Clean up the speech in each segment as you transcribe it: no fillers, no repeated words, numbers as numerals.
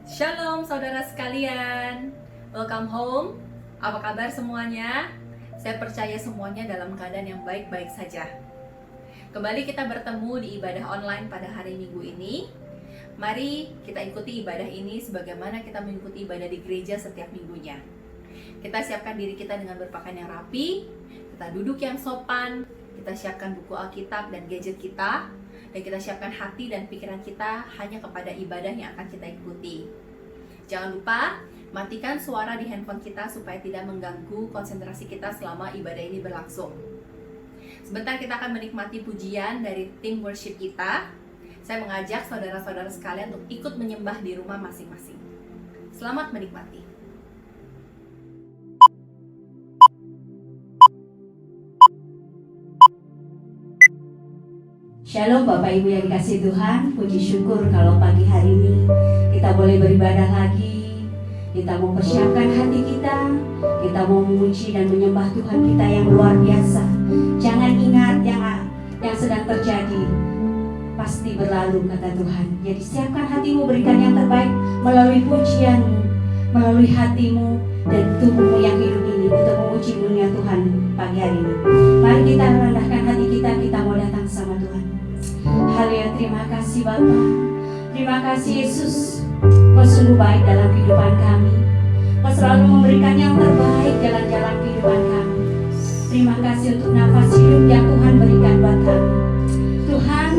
Shalom saudara sekalian, welcome home. Apa kabar semuanya? Saya percaya semuanya dalam keadaan yang baik-baik saja. Kembali kita bertemu di ibadah online pada hari Minggu ini. Mari kita ikuti ibadah ini sebagaimana kita mengikuti ibadah di gereja setiap minggunya. Kita siapkan diri kita dengan berpakaian yang rapi, kita duduk yang sopan, kita siapkan buku Alkitab dan gadget kita, dan kita siapkan hati dan pikiran kita hanya kepada ibadah yang akan kita ikuti. Jangan lupa matikan suara di handphone kita supaya tidak mengganggu konsentrasi kita selama ibadah ini berlangsung. Sebentar kita akan menikmati pujian dari tim worship kita. Saya mengajak saudara-saudara sekalian untuk ikut menyembah di rumah masing-masing. Selamat menikmati. Shalom Bapak Ibu yang dikasihi Tuhan, puji syukur kalau pagi hari ini kita boleh beribadah lagi. Kita mau persiapkan hati kita mau memuji dan menyembah Tuhan kita yang luar biasa. Jangan ingat yang sedang terjadi, pasti berlalu kata Tuhan. Jadi siapkan hatimu, berikan yang terbaik melalui pujianmu, melalui hatimu dan tubuhmu yang hidup ini untuk memuji dunia Tuhan pagi hari ini. Mari kita merendahkan hati kita mau datang sama Tuhan. Haleluya, terima kasih Bapa. Terima kasih Yesus. Kau sungguh baik dalam kehidupan kami. Kau selalu memberikan yang terbaik jalan-jalan kehidupan kami. Terima kasih untuk nafas hidup yang Tuhan berikan buat kami. Tuhan,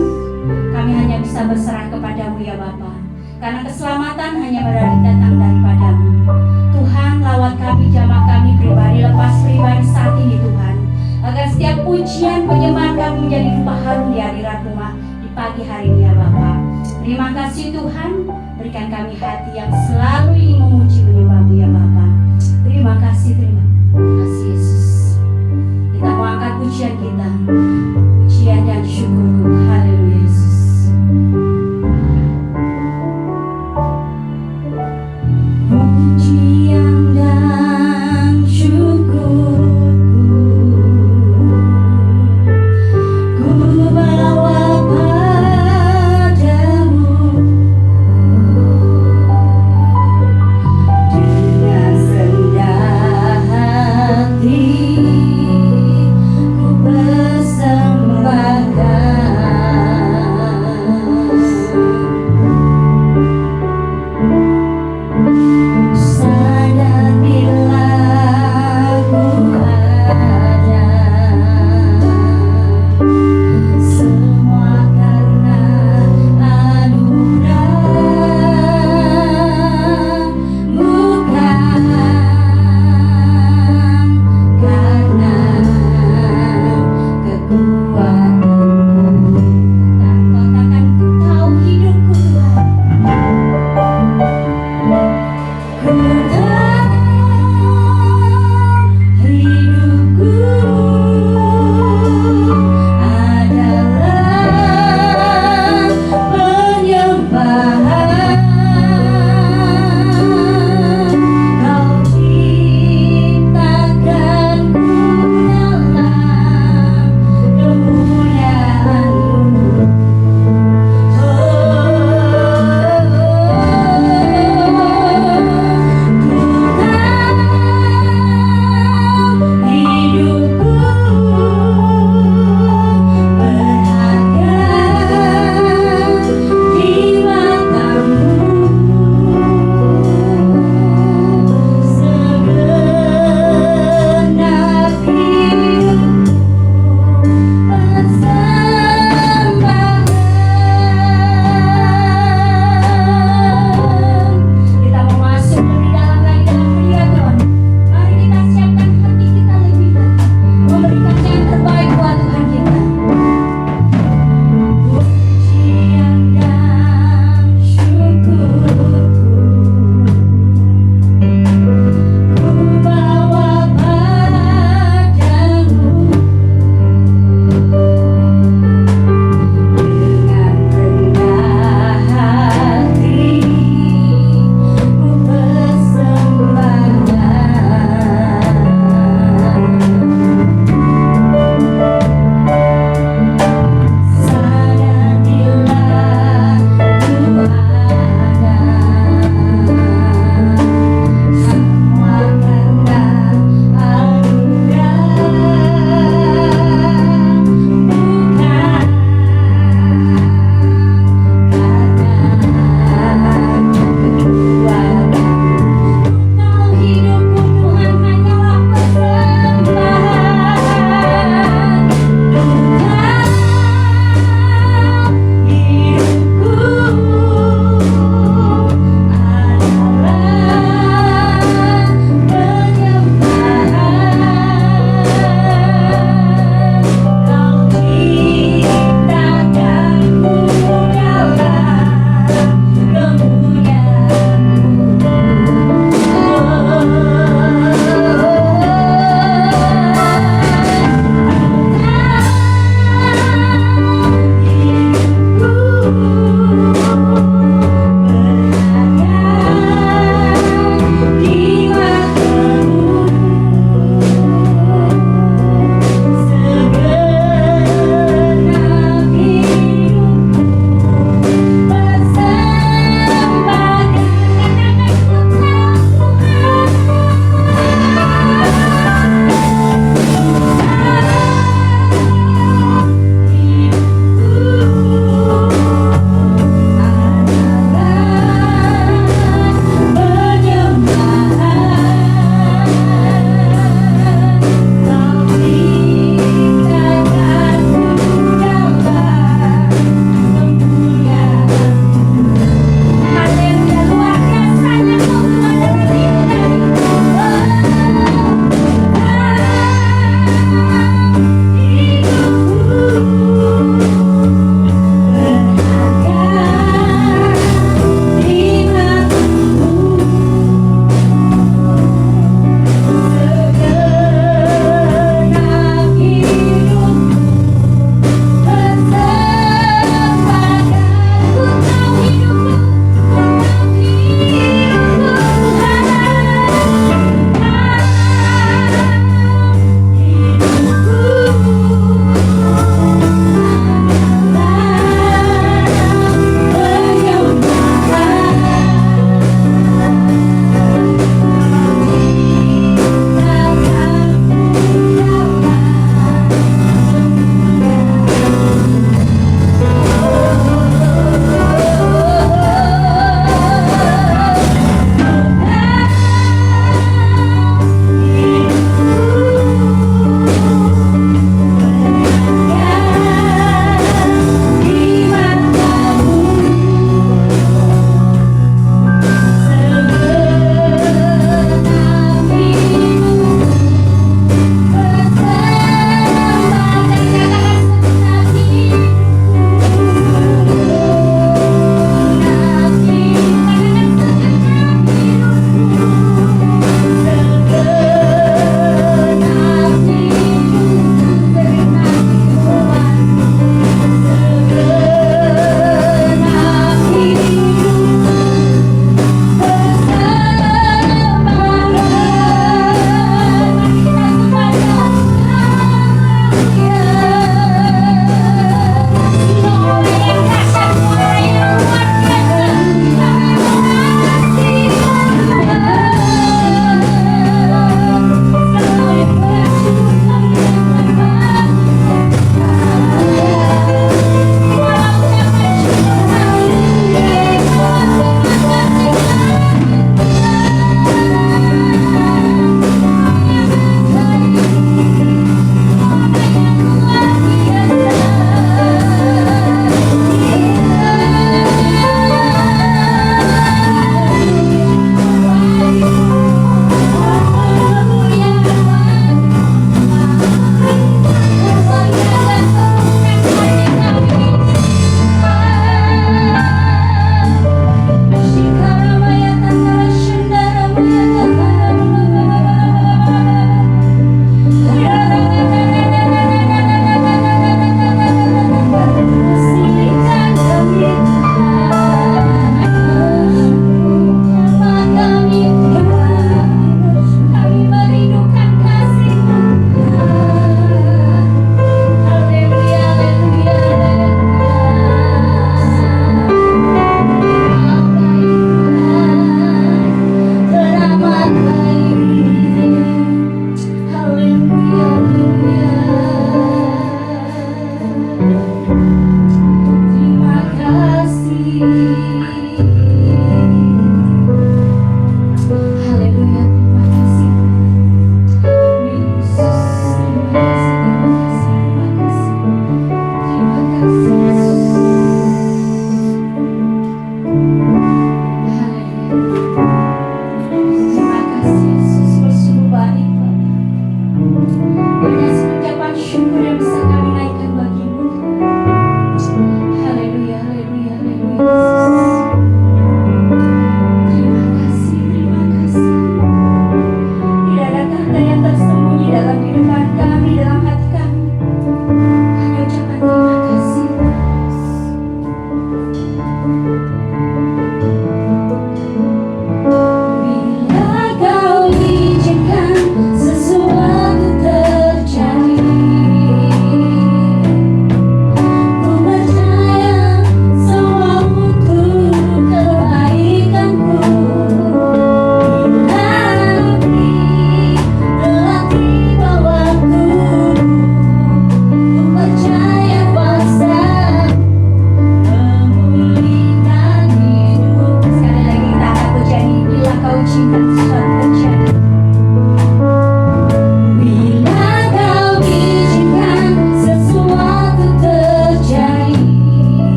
kami hanya bisa berserah kepadamu ya Bapa, karena keselamatan hanya datang daripadamu. Tuhan, lawat kami, jamah kami pribadi, lepas pribadi saat ini Tuhan, agar setiap pujian penyembahan kami menjadi rupa harum di hadirat rumah di pagi hari ini ya Bapa. Terima kasih Tuhan, berikan kami hati yang selalu ingin memuji menyembahmu ya Bapa. Terima kasih Yesus. Kita mau angkat pujian kita, pujian dan syukurku. Haleluya Yesus. Pujian dan syukurku ku bawa padamu dengan senang hati, ku bersembahkan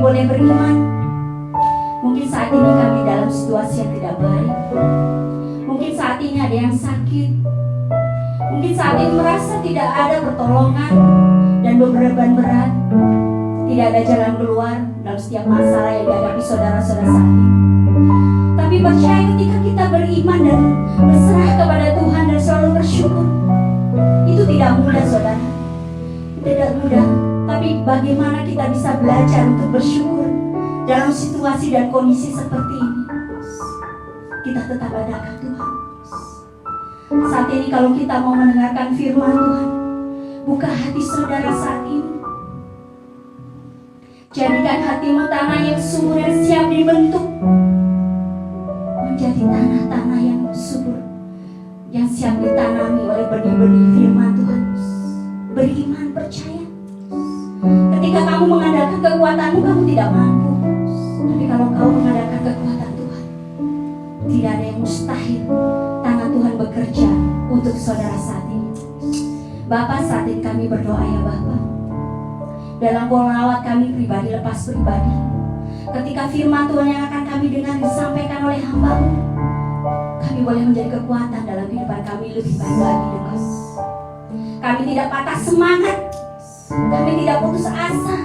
boleh beriman. Mungkin saat ini kami dalam situasi yang tidak baik. Mungkin saat ini ada yang sakit. Mungkin saat ini merasa tidak ada pertolongan dan beban berat. Tidak ada jalan keluar dalam setiap masalah yang dihadapi saudara-saudara saat ini. Tapi percaya ketika kita beriman dan berserah kepada Tuhan dan selalu bersyukur, itu tidak mudah saudara. Tidak mudah. Tapi bagaimana kita bisa belajar untuk bersyukur dalam situasi dan kondisi seperti ini? Kita tetap andalkan Tuhan. Saat ini kalau kita mau mendengarkan firman Tuhan, buka hati saudara saat ini. Jadikan hatimu tanah yang subur yang siap dibentuk menjadi tanah-tanah yang subur, yang siap ditanami oleh benih-benih firman Tuhan. Beriman, percaya. Ketika kamu mengandalkan kekuatanmu, kamu tidak mampu. Tapi kalau kau mengandalkan kekuatan Tuhan, tidak ada yang mustahil. Tangan Tuhan bekerja untuk saudara saat ini. Bapa, saat ini kami berdoa ya Bapa, dalam polawat kami pribadi lepas pribadi, ketika firman Tuhan yang akan kami dengar disampaikan oleh hamba-Mu, kami boleh menjadi kekuatan dalam kehidupan kami lebih baik lagi dengan. Kami tidak patah semangat, kami tidak putus asa,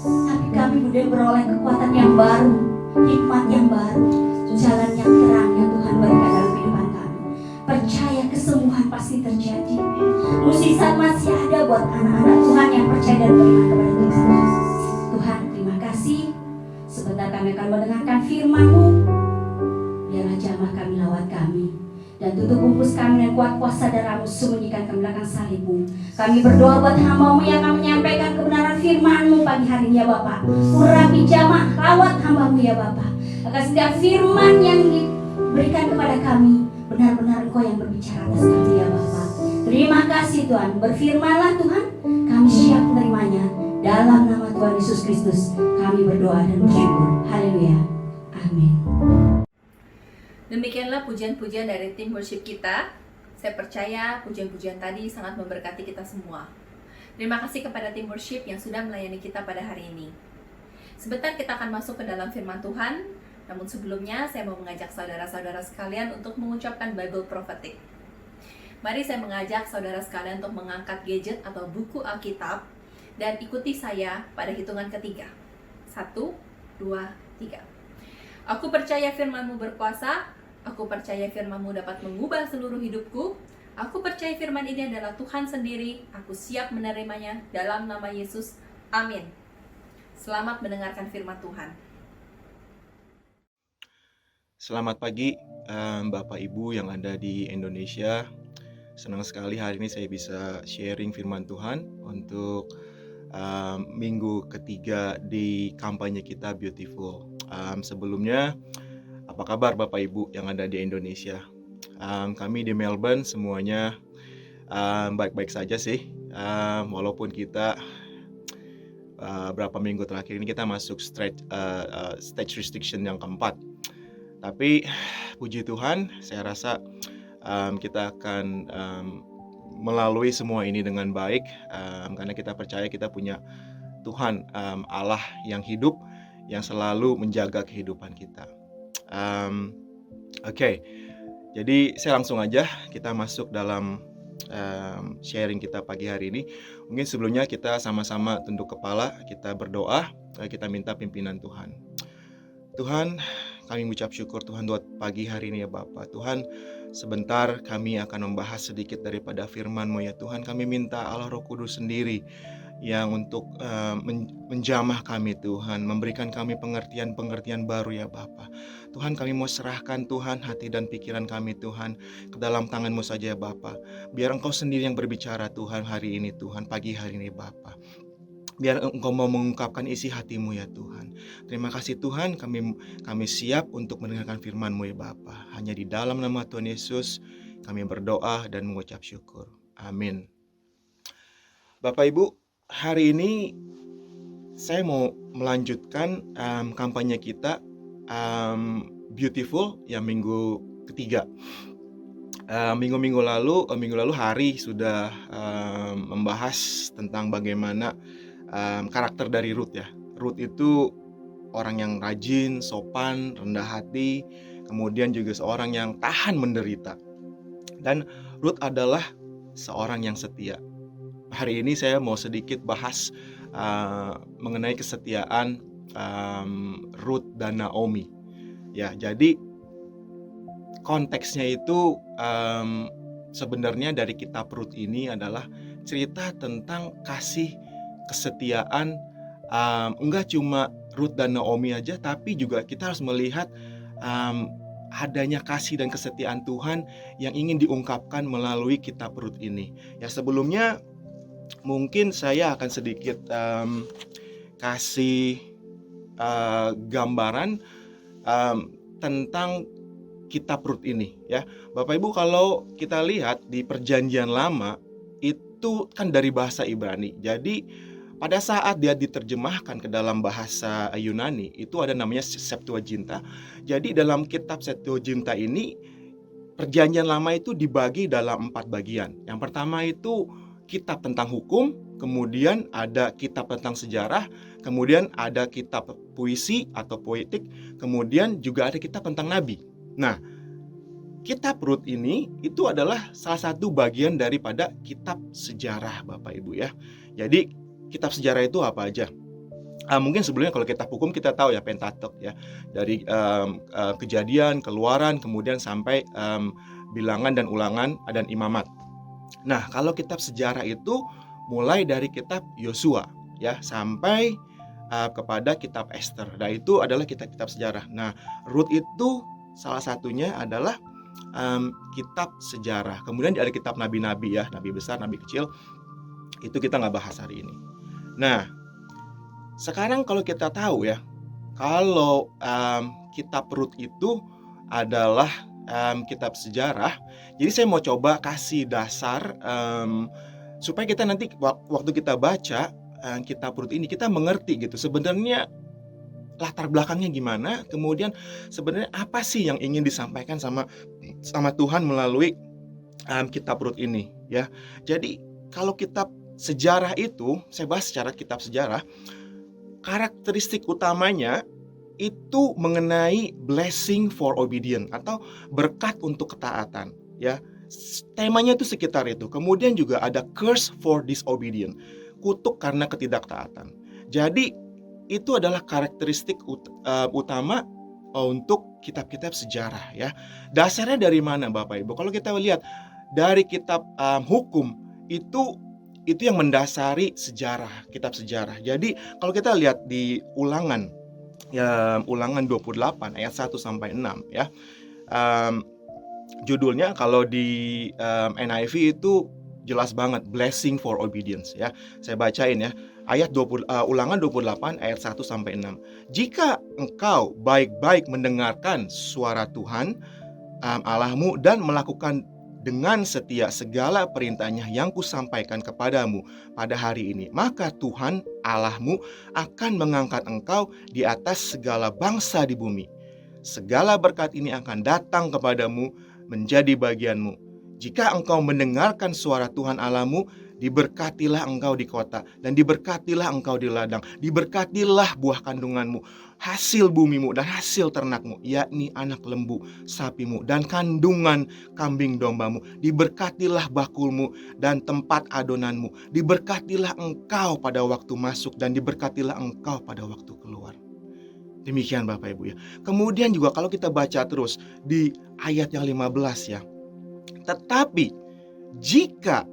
tapi kami boleh beroleh kekuatan yang baru, hikmat yang baru, jalan yang terang yang Tuhan berikan dalam kehidupan kami. Percaya kesembuhan pasti terjadi. Mukjizat masih ada buat anak-anak Tuhan yang percaya dan beriman kepada Tuhan. Tuhan, terima kasih. Sebentar kami akan mendengarkan firman-Mu. Biarlah jamah kami lawat kami, dan tutup bungkus kami dengan kuat kuasa darah-Mu, sembunyikan ke belakang salib-Mu. Kami berdoa buat hamba-Mu yang akan menyampaikan kebenaran firman-Mu pagi hari ini ya Bapak. Urapi jamah, rawat hamba-Mu ya Bapak. Agar setiap firman yang diberikan kepada kami, benar-benar Engkau yang berbicara atas kami ya Bapak. Terima kasih Tuhan. Berfirmanlah Tuhan, kami siap menerimanya. Dalam nama Tuhan Yesus Kristus kami berdoa dan bersyukur. Haleluya. Amin. Demikianlah pujian-pujian dari tim worship kita. Saya percaya pujian-pujian tadi sangat memberkati kita semua. Terima kasih kepada tim worship yang sudah melayani kita pada hari ini. Sebentar kita akan masuk ke dalam firman Tuhan. Namun sebelumnya saya mau mengajak saudara-saudara sekalian untuk mengucapkan Bible Prophetic. Mari saya mengajak saudara sekalian untuk mengangkat gadget atau buku Alkitab dan ikuti saya pada hitungan ketiga. 1, 2, 3. Aku percaya firman-Mu berkuasa. Aku percaya firman-Mu dapat mengubah seluruh hidupku. Aku percaya firman ini adalah Tuhan sendiri. Aku siap menerimanya dalam nama Yesus. Amin. Selamat mendengarkan firman Tuhan. Selamat pagi Bapak Ibu yang ada di Indonesia. Senang sekali hari ini saya bisa sharing firman Tuhan untuk minggu ketiga di kampanye kita Beautiful. Sebelumnya, apa kabar Bapak Ibu yang ada di Indonesia? Kami di Melbourne semuanya baik-baik saja sih. Walaupun kita berapa minggu terakhir ini kita masuk stage restriction yang keempat. Tapi puji Tuhan, saya rasa kita akan melalui semua ini dengan baik, karena kita percaya kita punya Tuhan Allah yang hidup, yang selalu menjaga kehidupan kita. Oke. Jadi saya langsung aja kita masuk dalam sharing kita pagi hari ini. Mungkin sebelumnya kita sama-sama tunduk kepala, kita berdoa, kita minta pimpinan Tuhan. Tuhan, kami mengucap syukur Tuhan buat pagi hari ini ya Bapa. Tuhan, sebentar kami akan membahas sedikit daripada firman-Mu ya Tuhan. Kami minta Allah Roh Kudus sendiri yang untuk menjamah kami Tuhan, memberikan kami pengertian-pengertian baru ya Bapa. Tuhan, kami mau serahkan Tuhan hati dan pikiran kami Tuhan ke dalam tangan-Mu saja ya Bapa. Biar Engkau sendiri yang berbicara Tuhan hari ini Tuhan, pagi hari ini Bapa. Biar Engkau mau mengungkapkan isi hati-Mu ya Tuhan. Terima kasih Tuhan, kami siap untuk mendengarkan firman-Mu ya Bapa. Hanya di dalam nama Tuhan Yesus kami berdoa dan mengucap syukur. Amin. Bapak Ibu, hari ini saya mau melanjutkan kampanye kita Beautiful yang minggu ketiga. Minggu lalu hari sudah membahas tentang bagaimana karakter dari Ruth ya. Ruth itu orang yang rajin, sopan, rendah hati, kemudian juga seorang yang tahan menderita. Dan Rut adalah seorang yang setia. Hari ini saya mau sedikit bahas mengenai kesetiaan Rut dan Naomi. Ya, jadi konteksnya itu sebenarnya dari kitab Rut ini adalah cerita tentang kasih kesetiaan, enggak cuma Rut dan Naomi aja, tapi juga kita harus melihat adanya kasih dan kesetiaan Tuhan yang ingin diungkapkan melalui kitab Rut ini. Ya, sebelumnya mungkin saya akan sedikit kasih gambaran tentang kitab Rut ini, ya. Bapak Ibu, kalau kita lihat di Perjanjian Lama itu kan dari bahasa Ibrani. Jadi pada saat dia diterjemahkan ke dalam bahasa Yunani itu ada namanya Septuaginta. Jadi dalam kitab Septuaginta ini Perjanjian Lama itu dibagi dalam 4 bagian. Yang pertama itu kitab tentang hukum, kemudian ada kitab tentang sejarah, kemudian ada kitab puisi atau poetik, kemudian juga ada kitab tentang nabi. Nah, kitab Rut ini itu adalah salah satu bagian daripada kitab sejarah, Bapak Ibu, ya. Jadi kitab sejarah itu apa aja? Mungkin sebelumnya kalau kitab hukum kita tahu ya, Pentatok, ya, dari Kejadian, Keluaran, kemudian sampai Bilangan dan Ulangan dan Imamat. Nah, kalau kitab sejarah itu mulai dari kitab Yosua, ya, sampai kepada kitab Ester. Nah, itu adalah kitab-kitab sejarah. Nah, Rut itu salah satunya adalah kitab sejarah. Kemudian ada kitab nabi-nabi, ya, nabi besar, nabi kecil. Itu kita nggak bahas hari ini. Nah, sekarang kalau kita tahu, ya, kalau kitab Rut itu adalah kitab sejarah. Jadi saya mau coba kasih dasar supaya kita nanti waktu kita baca kitab Rut ini kita mengerti gitu sebenarnya latar belakangnya gimana, kemudian sebenarnya apa sih yang ingin disampaikan sama Tuhan melalui kitab Rut ini, ya. Jadi kalau kitab sejarah itu, saya bahas secara kitab sejarah, karakteristik utamanya itu mengenai blessing for obedience atau berkat untuk ketaatan, ya. Temanya itu sekitar itu. Kemudian juga ada curse for disobedience, kutuk karena ketidaktaatan. Jadi itu adalah karakteristik utama untuk kitab-kitab sejarah, ya. Dasarnya dari mana, Bapak Ibu? Kalau kita lihat dari kitab hukum itu yang mendasari sejarah, kitab sejarah. Jadi kalau kita lihat di Ulangan, ya, Ulangan 28 ayat 1 sampai 6, ya. Judulnya kalau di NIV itu jelas banget, blessing for obedience, ya. Saya bacain, ya. Ulangan 28 ayat 1 sampai 6. Jika engkau baik-baik mendengarkan suara Tuhan Allahmu dan melakukan dengan setia segala perintahnya yang kusampaikan kepadamu pada hari ini, maka Tuhan Allahmu akan mengangkat engkau di atas segala bangsa di bumi. Segala berkat ini akan datang kepadamu menjadi bagianmu. Jika engkau mendengarkan suara Tuhan Allahmu, diberkatilah engkau di kota dan diberkatilah engkau di ladang. Diberkatilah buah kandunganmu, hasil bumimu dan hasil ternakmu, yakni anak lembu, sapimu dan kandungan kambing dombamu. Diberkatilah bakulmu dan tempat adonanmu. Diberkatilah engkau pada waktu masuk dan diberkatilah engkau pada waktu keluar. Demikian, Bapak Ibu, ya. Kemudian juga kalau kita baca terus di ayat yang 15, ya. Tetapi jika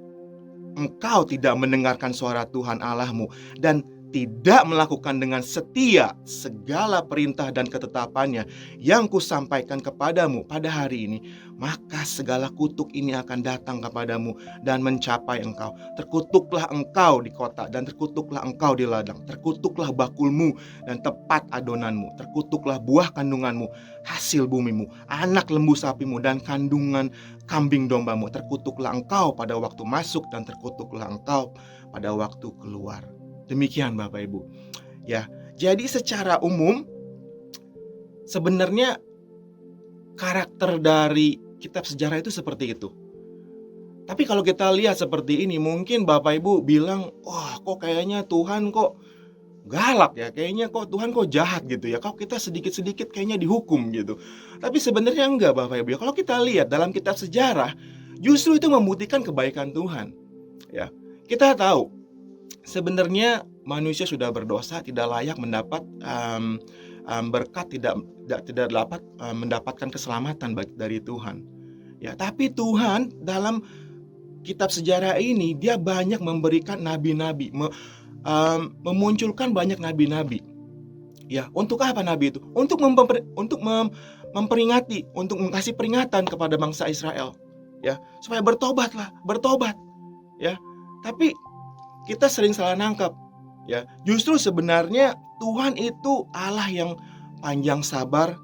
engkau tidak mendengarkan suara Tuhan Allahmu dan tidak melakukan dengan setia segala perintah dan ketetapannya yang kusampaikan kepadamu pada hari ini, maka segala kutuk ini akan datang kepadamu dan mencapai engkau. Terkutuklah engkau di kota dan terkutuklah engkau di ladang. Terkutuklah bakulmu dan tempat adonanmu. Terkutuklah buah kandunganmu, hasil bumimu, anak lembu sapimu dan kandungan kambing dombamu. Terkutuklah engkau pada waktu masuk dan terkutuklah engkau pada waktu keluar. Demikian, Bapak Ibu, ya. Jadi secara umum sebenarnya karakter dari kitab sejarah itu seperti itu. Tapi kalau kita lihat seperti ini, mungkin Bapak Ibu bilang, wah, kok kayaknya Tuhan kok galak ya, kayaknya kok Tuhan kok jahat gitu ya, kok kita sedikit-sedikit kayaknya dihukum gitu. Tapi sebenarnya enggak Bapak Ibu ya, kalau kita lihat dalam kitab sejarah, justru itu membuktikan kebaikan Tuhan, ya. Kita tahu sebenarnya manusia sudah berdosa, tidak layak mendapat berkat, tidak dapat mendapatkan keselamatan dari Tuhan. Ya, tapi Tuhan dalam kitab sejarah ini dia banyak memberikan nabi-nabi, memunculkan banyak nabi-nabi. Ya, untuk apa nabi itu? Untuk memperingati, untuk mengasih peringatan kepada bangsa Israel, ya, supaya bertobat. Ya. Tapi kita sering salah nangkap, ya. Justru sebenarnya Tuhan itu Allah yang panjang sabar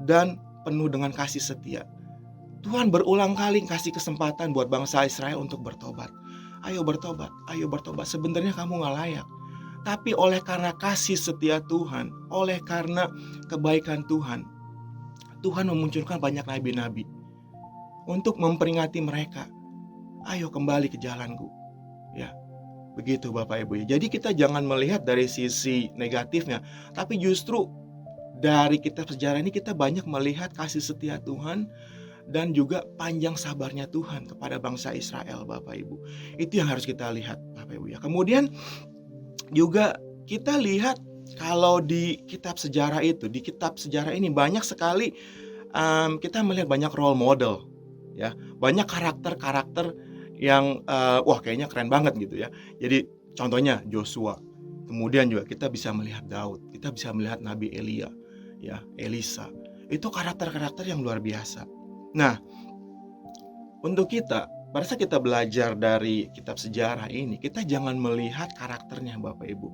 dan penuh dengan kasih setia. Tuhan berulang kali kasih kesempatan buat bangsa Israel untuk bertobat. Ayo bertobat. Sebenarnya kamu gak layak. Tapi oleh karena kasih setia Tuhan, oleh karena kebaikan Tuhan, Tuhan memunculkan banyak nabi-nabi untuk memperingati mereka. Ayo kembali ke jalanku. Ya, begitu Bapak Ibu. Jadi kita jangan melihat dari sisi negatifnya, tapi justru dari kitab sejarah ini kita banyak melihat kasih setia Tuhan dan juga panjang sabarnya Tuhan kepada bangsa Israel, Bapak Ibu. Itu yang harus kita lihat, Bapak Ibu ya. Kemudian juga kita lihat kalau di kitab sejarah itu, di kitab sejarah ini banyak sekali kita melihat banyak role model, ya, banyak karakter-karakter yang wah kayaknya keren banget gitu ya. Jadi contohnya Joshua, kemudian juga kita bisa melihat Daud, kita bisa melihat Nabi Elia, ya, Elisa. Itu karakter-karakter yang luar biasa. Nah, untuk kita, pada saat kita belajar dari kitab sejarah ini, kita jangan melihat karakternya Bapak Ibu.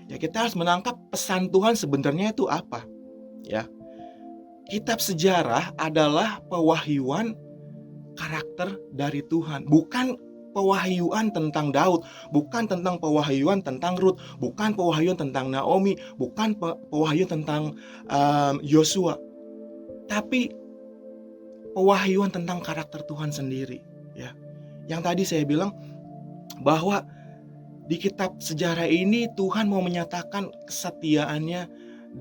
Ya, kita harus menangkap pesan Tuhan sebenarnya itu apa. Ya. Kitab sejarah adalah pewahyuan karakter dari Tuhan, bukan pewahyuan tentang Daud, bukan tentang pewahyuan tentang Rut, bukan pewahyuan tentang Naomi, bukan pewahyuan tentang Yosua, tapi pewahyuan tentang karakter Tuhan sendiri, ya. Yang tadi saya bilang bahwa di kitab sejarah ini Tuhan mau menyatakan kesetiaannya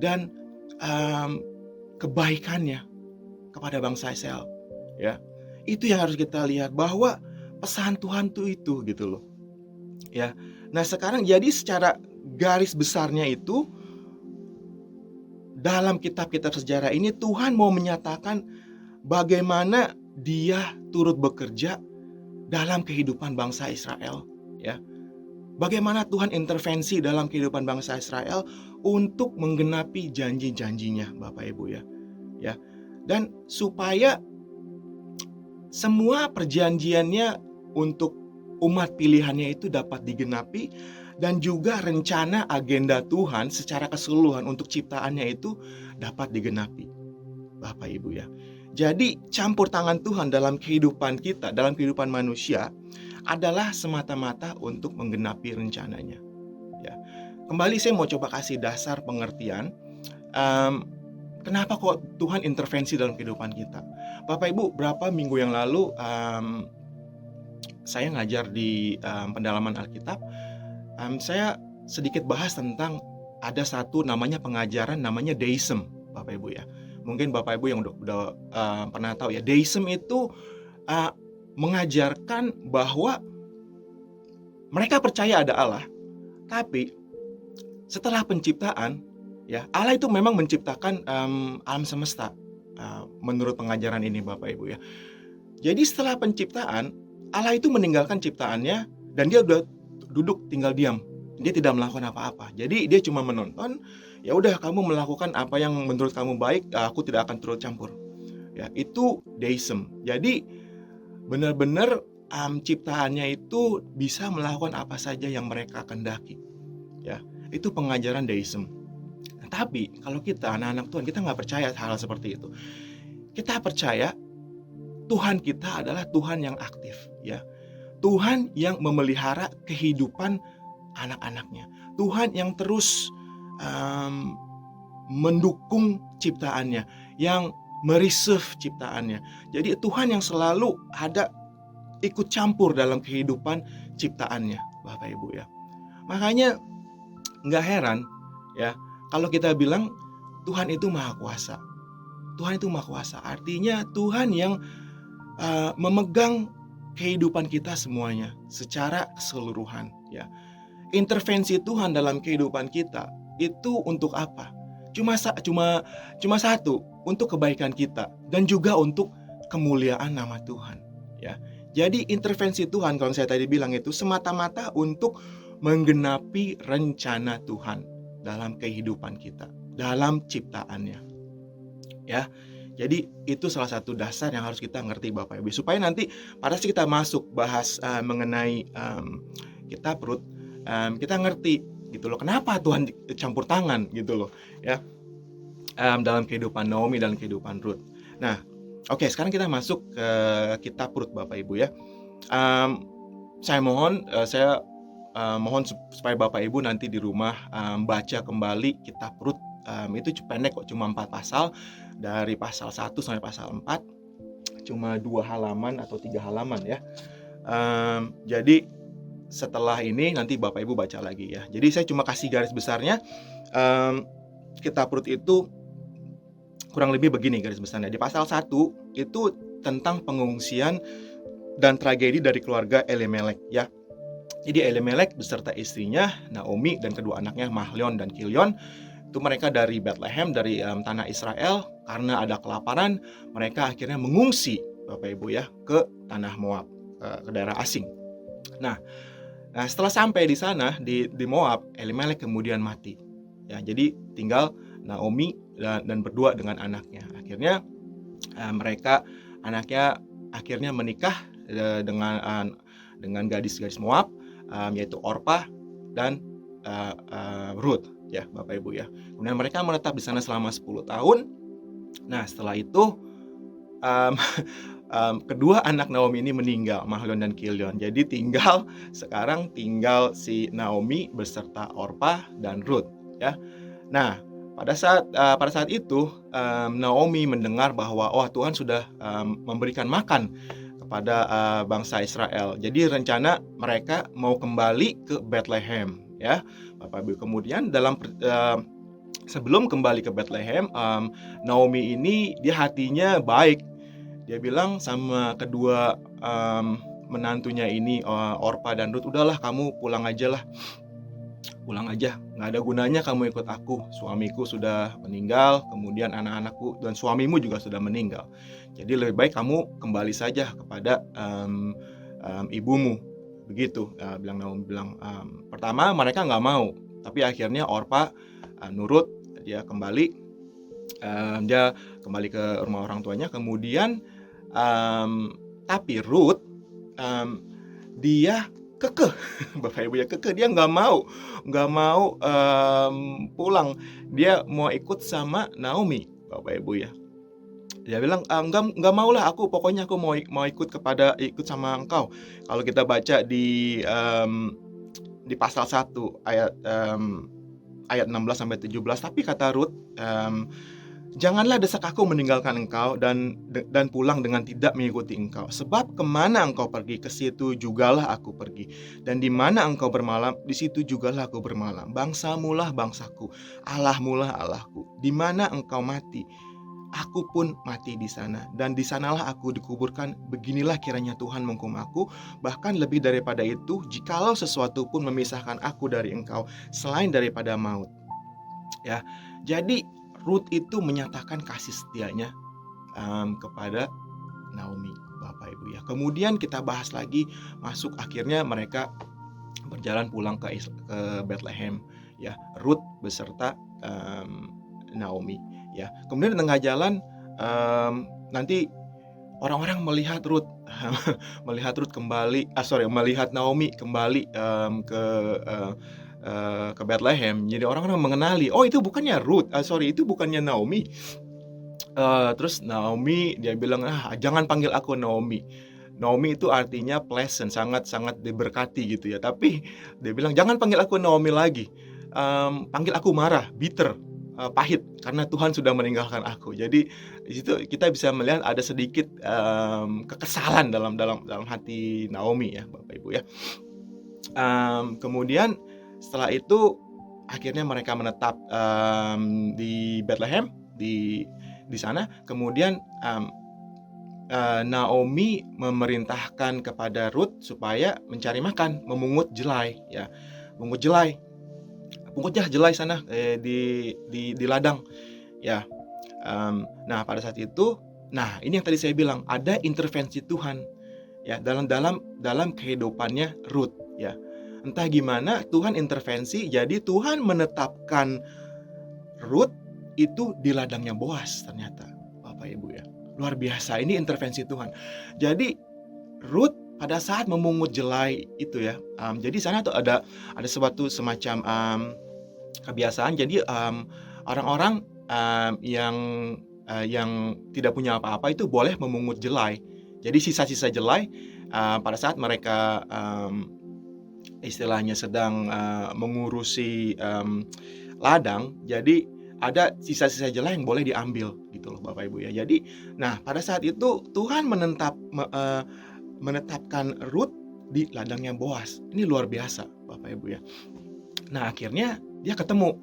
dan kebaikannya kepada bangsa Israel, ya. Itu yang harus kita lihat, bahwa pesan Tuhan itu gitu loh, ya. Nah sekarang jadi secara garis besarnya itu dalam kitab-kitab sejarah ini Tuhan mau menyatakan bagaimana Dia turut bekerja dalam kehidupan bangsa Israel, ya. Bagaimana Tuhan intervensi dalam kehidupan bangsa Israel untuk menggenapi janji-janjinya, Bapak Ibu ya. Ya. Dan supaya semua perjanjiannya untuk umat pilihannya itu dapat digenapi, dan juga rencana agenda Tuhan secara keseluruhan untuk ciptaannya itu dapat digenapi, Bapak Ibu ya. Jadi campur tangan Tuhan dalam kehidupan kita, dalam kehidupan manusia adalah semata-mata untuk menggenapi rencananya. Ya. Kembali saya mau coba kasih dasar pengertian. Kenapa kok Tuhan intervensi dalam kehidupan kita? Bapak Ibu, berapa minggu yang lalu saya ngajar di pendalaman Alkitab. Saya sedikit bahas tentang ada satu namanya pengajaran namanya deism, Bapak Ibu ya. Mungkin Bapak Ibu yang udah pernah tahu ya, deism itu mengajarkan bahwa mereka percaya ada Allah, tapi setelah penciptaan, ya, Allah itu memang menciptakan alam semesta menurut pengajaran ini, Bapak Ibu ya. Jadi setelah penciptaan, Allah itu meninggalkan ciptaannya dan Dia udah duduk tinggal diam. Dia tidak melakukan apa-apa. Jadi dia cuma menonton. Ya udah, kamu melakukan apa yang menurut kamu baik, aku tidak akan turut campur. Ya, itu deism. Jadi benar-benar ciptaannya itu bisa melakukan apa saja yang mereka kehendaki. Ya, itu pengajaran deism. Nah, tapi kalau kita anak-anak Tuhan, kita nggak percaya hal seperti itu. Kita percaya Tuhan kita adalah Tuhan yang aktif, ya. Tuhan yang memelihara kehidupan anak-anaknya. Tuhan yang terus mendukung ciptaannya, yang mereserve ciptaannya. Jadi Tuhan yang selalu ada ikut campur dalam kehidupan ciptaannya, Bapak Ibu ya. Makanya nggak heran Ya, kalau kita bilang Tuhan itu maha kuasa, Tuhan itu maha kuasa, artinya Tuhan yang memegang kehidupan kita semuanya secara keseluruhan. Ya, intervensi Tuhan dalam kehidupan kita itu untuk apa? Cuma satu, untuk kebaikan kita dan juga untuk kemuliaan nama Tuhan. Ya, jadi intervensi Tuhan kalau saya tadi bilang itu semata-mata untuk menggenapi rencana Tuhan dalam kehidupan kita, dalam ciptaannya. Ya, jadi itu salah satu dasar yang harus kita ngerti Bapak Ibu, supaya nanti pada saat kita masuk bahas mengenai kitab Rut, kita ngerti gitu loh, kenapa Tuhan campur tangan gitu loh, ya, dalam kehidupan Naomi dan kehidupan Rut. Nah, oke, sekarang kita masuk ke kitab Rut Bapak Ibu ya. Saya mohon supaya Bapak Ibu nanti di rumah baca kembali kitab Rut. Itu pendek kok, cuma 4 pasal, dari pasal 1 sampai pasal 4, cuma 2 halaman atau 3 halaman ya. Jadi setelah ini nanti Bapak Ibu baca lagi ya. Jadi saya cuma kasih garis besarnya. Kitab Rut itu kurang lebih begini garis besarnya. Di pasal 1 itu tentang pengungsian dan tragedi dari keluarga Elimelek ya. Jadi Elimelek beserta istrinya Naomi dan kedua anaknya Mahlon dan Kilion, itu mereka dari Bethlehem, dari tanah Israel. Karena ada kelaparan, mereka akhirnya mengungsi Bapak Ibu ya ke tanah Moab, ke daerah asing. Nah, setelah sampai di sana di Moab, Elimelek kemudian mati. Ya, jadi tinggal Naomi dan berdua dengan anaknya. Akhirnya anaknya akhirnya menikah dengan gadis-gadis Moab, yaitu Orpa dan Rut ya Bapak Ibu ya. Kemudian mereka menetap di sana selama 10 tahun. Nah, setelah itu kedua anak Naomi ini meninggal, Mahlon dan Kilion. Jadi sekarang tinggal si Naomi beserta Orpa dan Rut ya. Nah, pada saat itu Naomi mendengar bahwa Tuhan sudah memberikan makan kepada bangsa Israel. Jadi rencana mereka mau kembali ke Bethlehem ya Bapak Ibu. Kemudian sebelum kembali ke Bethlehem, Naomi ini dia hatinya baik. Dia bilang sama kedua menantunya ini, Orpa dan Rut, udahlah kamu pulang aja, nggak ada gunanya kamu ikut aku. Suamiku sudah meninggal, kemudian anak-anakku dan suamimu juga sudah meninggal. Jadi lebih baik kamu kembali saja kepada ibumu. Begitu Naomi bilang. Pertama mereka nggak mau, tapi akhirnya Orpa nurut, dia kembali ke rumah orang tuanya. Kemudian tapi Rut dia kekeh Bapak Ibu ya, kekeh, dia nggak mau pulang, dia mau ikut sama Naomi Bapak Ibu ya. Dia bilang nggak mau lah, pokoknya aku mau ikut sama engkau. Kalau kita baca di pasal 1 ayat 16 sampai 17, tapi kata Rut, janganlah desak aku meninggalkan engkau dan pulang dengan tidak mengikuti engkau. Sebab kemana engkau pergi, ke situ jugalah aku pergi. Dan di mana engkau bermalam, di situ jugalah aku bermalam. Bangsamulah bangsaku, Allahmulah Allahku. Di mana engkau mati, aku pun mati di sana. Dan di sanalah aku dikuburkan. Beginilah kiranya Tuhan menghukum aku. Bahkan lebih daripada itu, jikalau sesuatu pun memisahkan aku dari engkau, selain daripada maut. Ya, jadi Rut itu menyatakan kasih setianya kepada Naomi Bapak Ibu ya. Kemudian kita bahas lagi, akhirnya mereka berjalan pulang ke Bethlehem ya, Rut beserta Naomi ya. Kemudian di tengah jalan nanti orang-orang melihat Naomi kembali ke Bethlehem. Jadi orang-orang mengenali, itu bukannya itu bukannya Naomi. Terus Naomi dia bilang, jangan panggil aku Naomi. Naomi itu artinya pleasant, sangat diberkati gitu ya. Tapi dia bilang jangan panggil aku Naomi lagi, panggil aku Mara, bitter, pahit, karena Tuhan sudah meninggalkan aku. Jadi di situ kita bisa melihat ada sedikit kekesalan dalam hati Naomi ya Bapak Ibu ya. Kemudian setelah itu akhirnya mereka menetap di Bethlehem, di sana. Kemudian Naomi memerintahkan kepada Ruth supaya mencari makan, memungut jelai, ya, pungut jelai, pungutnya jelai sana di ladang, ya. Nah pada saat itu, nah ini yang tadi saya bilang ada intervensi Tuhan, ya, dalam kehidupannya Ruth, ya. Entah gimana Tuhan intervensi, jadi Tuhan menetapkan Ruth itu di ladangnya Boas ternyata, Bapak Ibu ya. Luar biasa, ini intervensi Tuhan. Jadi Ruth pada saat memungut jelai itu ya, jadi sana tuh ada suatu semacam kebiasaan. Jadi orang-orang yang tidak punya apa-apa itu boleh memungut jelai. Jadi sisa-sisa jelai pada saat mereka istilahnya sedang mengurusi ladang, jadi ada sisa-sisa jelai yang boleh diambil gitu loh Bapak Ibu ya. Jadi nah pada saat itu Tuhan menetapkan Ruth di ladangnya Boas. Ini luar biasa Bapak Ibu ya. Nah akhirnya dia ketemu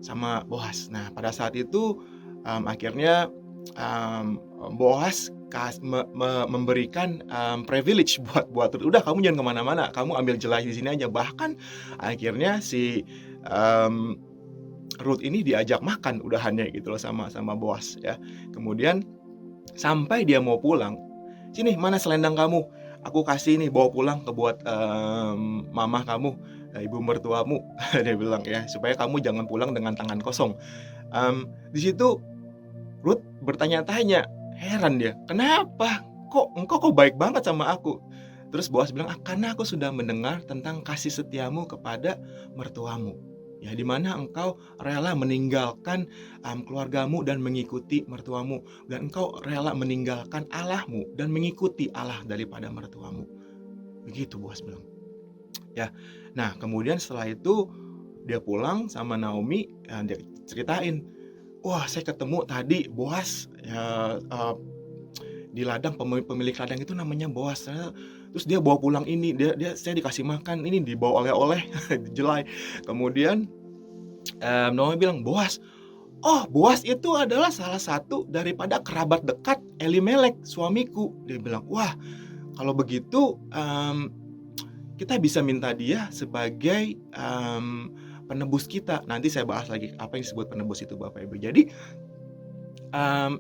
sama Boas. Nah pada saat itu akhirnya Boas memberikan privilege buat Ruth. Udah kamu jangan kemana-mana, kamu ambil jelai di sini aja. Bahkan akhirnya si Ruth ini diajak makan udahannya gitu loh sama Boas ya. Kemudian sampai dia mau pulang, sini mana selendang kamu, aku kasih nih, bawa pulang buat mama kamu, ibu mertuamu. Dia bilang ya, supaya kamu jangan pulang dengan tangan kosong. Di situ Ruth bertanya-tanya, heran dia, kenapa kok baik banget sama aku. Terus Boas bilang, karena aku sudah mendengar tentang kasih setiamu kepada mertuamu, ya, di mana engkau rela meninggalkan keluargamu dan mengikuti mertuamu, dan engkau rela meninggalkan Allahmu dan mengikuti Allah daripada mertuamu. Begitu Boas bilang. Ya, nah kemudian setelah itu dia pulang sama Naomi, dia ceritain, wah saya ketemu tadi Boas ya, di ladang, pemilik ladang itu namanya Boas. Terus dia bawa pulang ini, saya dikasih makan, ini dibawa oleh-oleh jelai. Kemudian Naomi bilang, Boas itu adalah salah satu daripada kerabat dekat Elimelek suamiku. Dia bilang, wah kalau begitu kita bisa minta dia sebagai penebus kita. Nanti saya bahas lagi apa yang disebut penebus itu Bapak Ibu. Jadi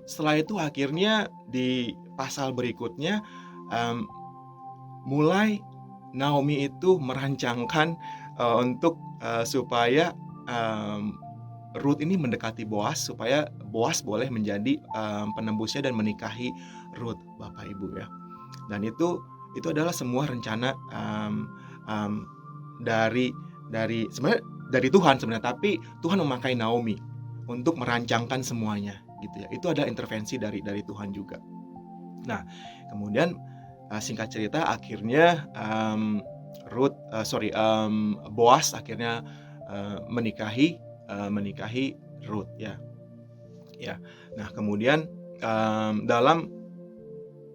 setelah itu akhirnya di pasal berikutnya mulai Naomi itu merancangkan untuk supaya Ruth ini mendekati Boas, supaya Boas boleh menjadi penembusnya dan menikahi Ruth Bapak Ibu ya. Dan itu adalah semua rencana dari sebenarnya dari Tuhan sebenarnya, tapi Tuhan memakai Naomi untuk merancangkan semuanya gitu ya. Itu adalah intervensi dari Tuhan juga. Nah kemudian singkat cerita akhirnya Boas akhirnya menikahi Ruth ya. Nah kemudian dalam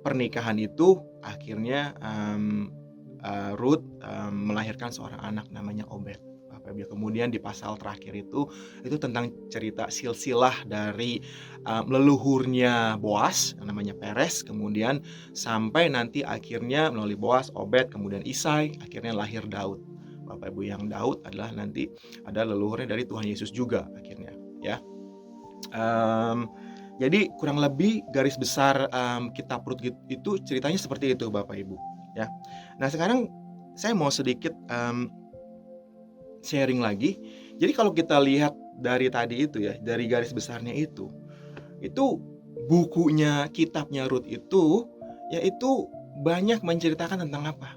pernikahan itu akhirnya Ruth melahirkan seorang anak namanya Obed. Kemudian di pasal terakhir itu tentang cerita silsilah dari leluhurnya Boas namanya Peres, kemudian sampai nanti akhirnya melalui Boas, Obed, kemudian Isai, akhirnya lahir Daud. Bapak Ibu, yang Daud adalah nanti ada leluhurnya dari Tuhan Yesus juga akhirnya ya. Jadi kurang lebih garis besar kitab Rut itu ceritanya seperti itu Bapak Ibu ya. Nah sekarang saya mau sedikit sharing lagi. Jadi kalau kita lihat dari tadi itu ya, dari garis besarnya itu bukunya, kitabnya Rut itu yaitu banyak menceritakan tentang apa?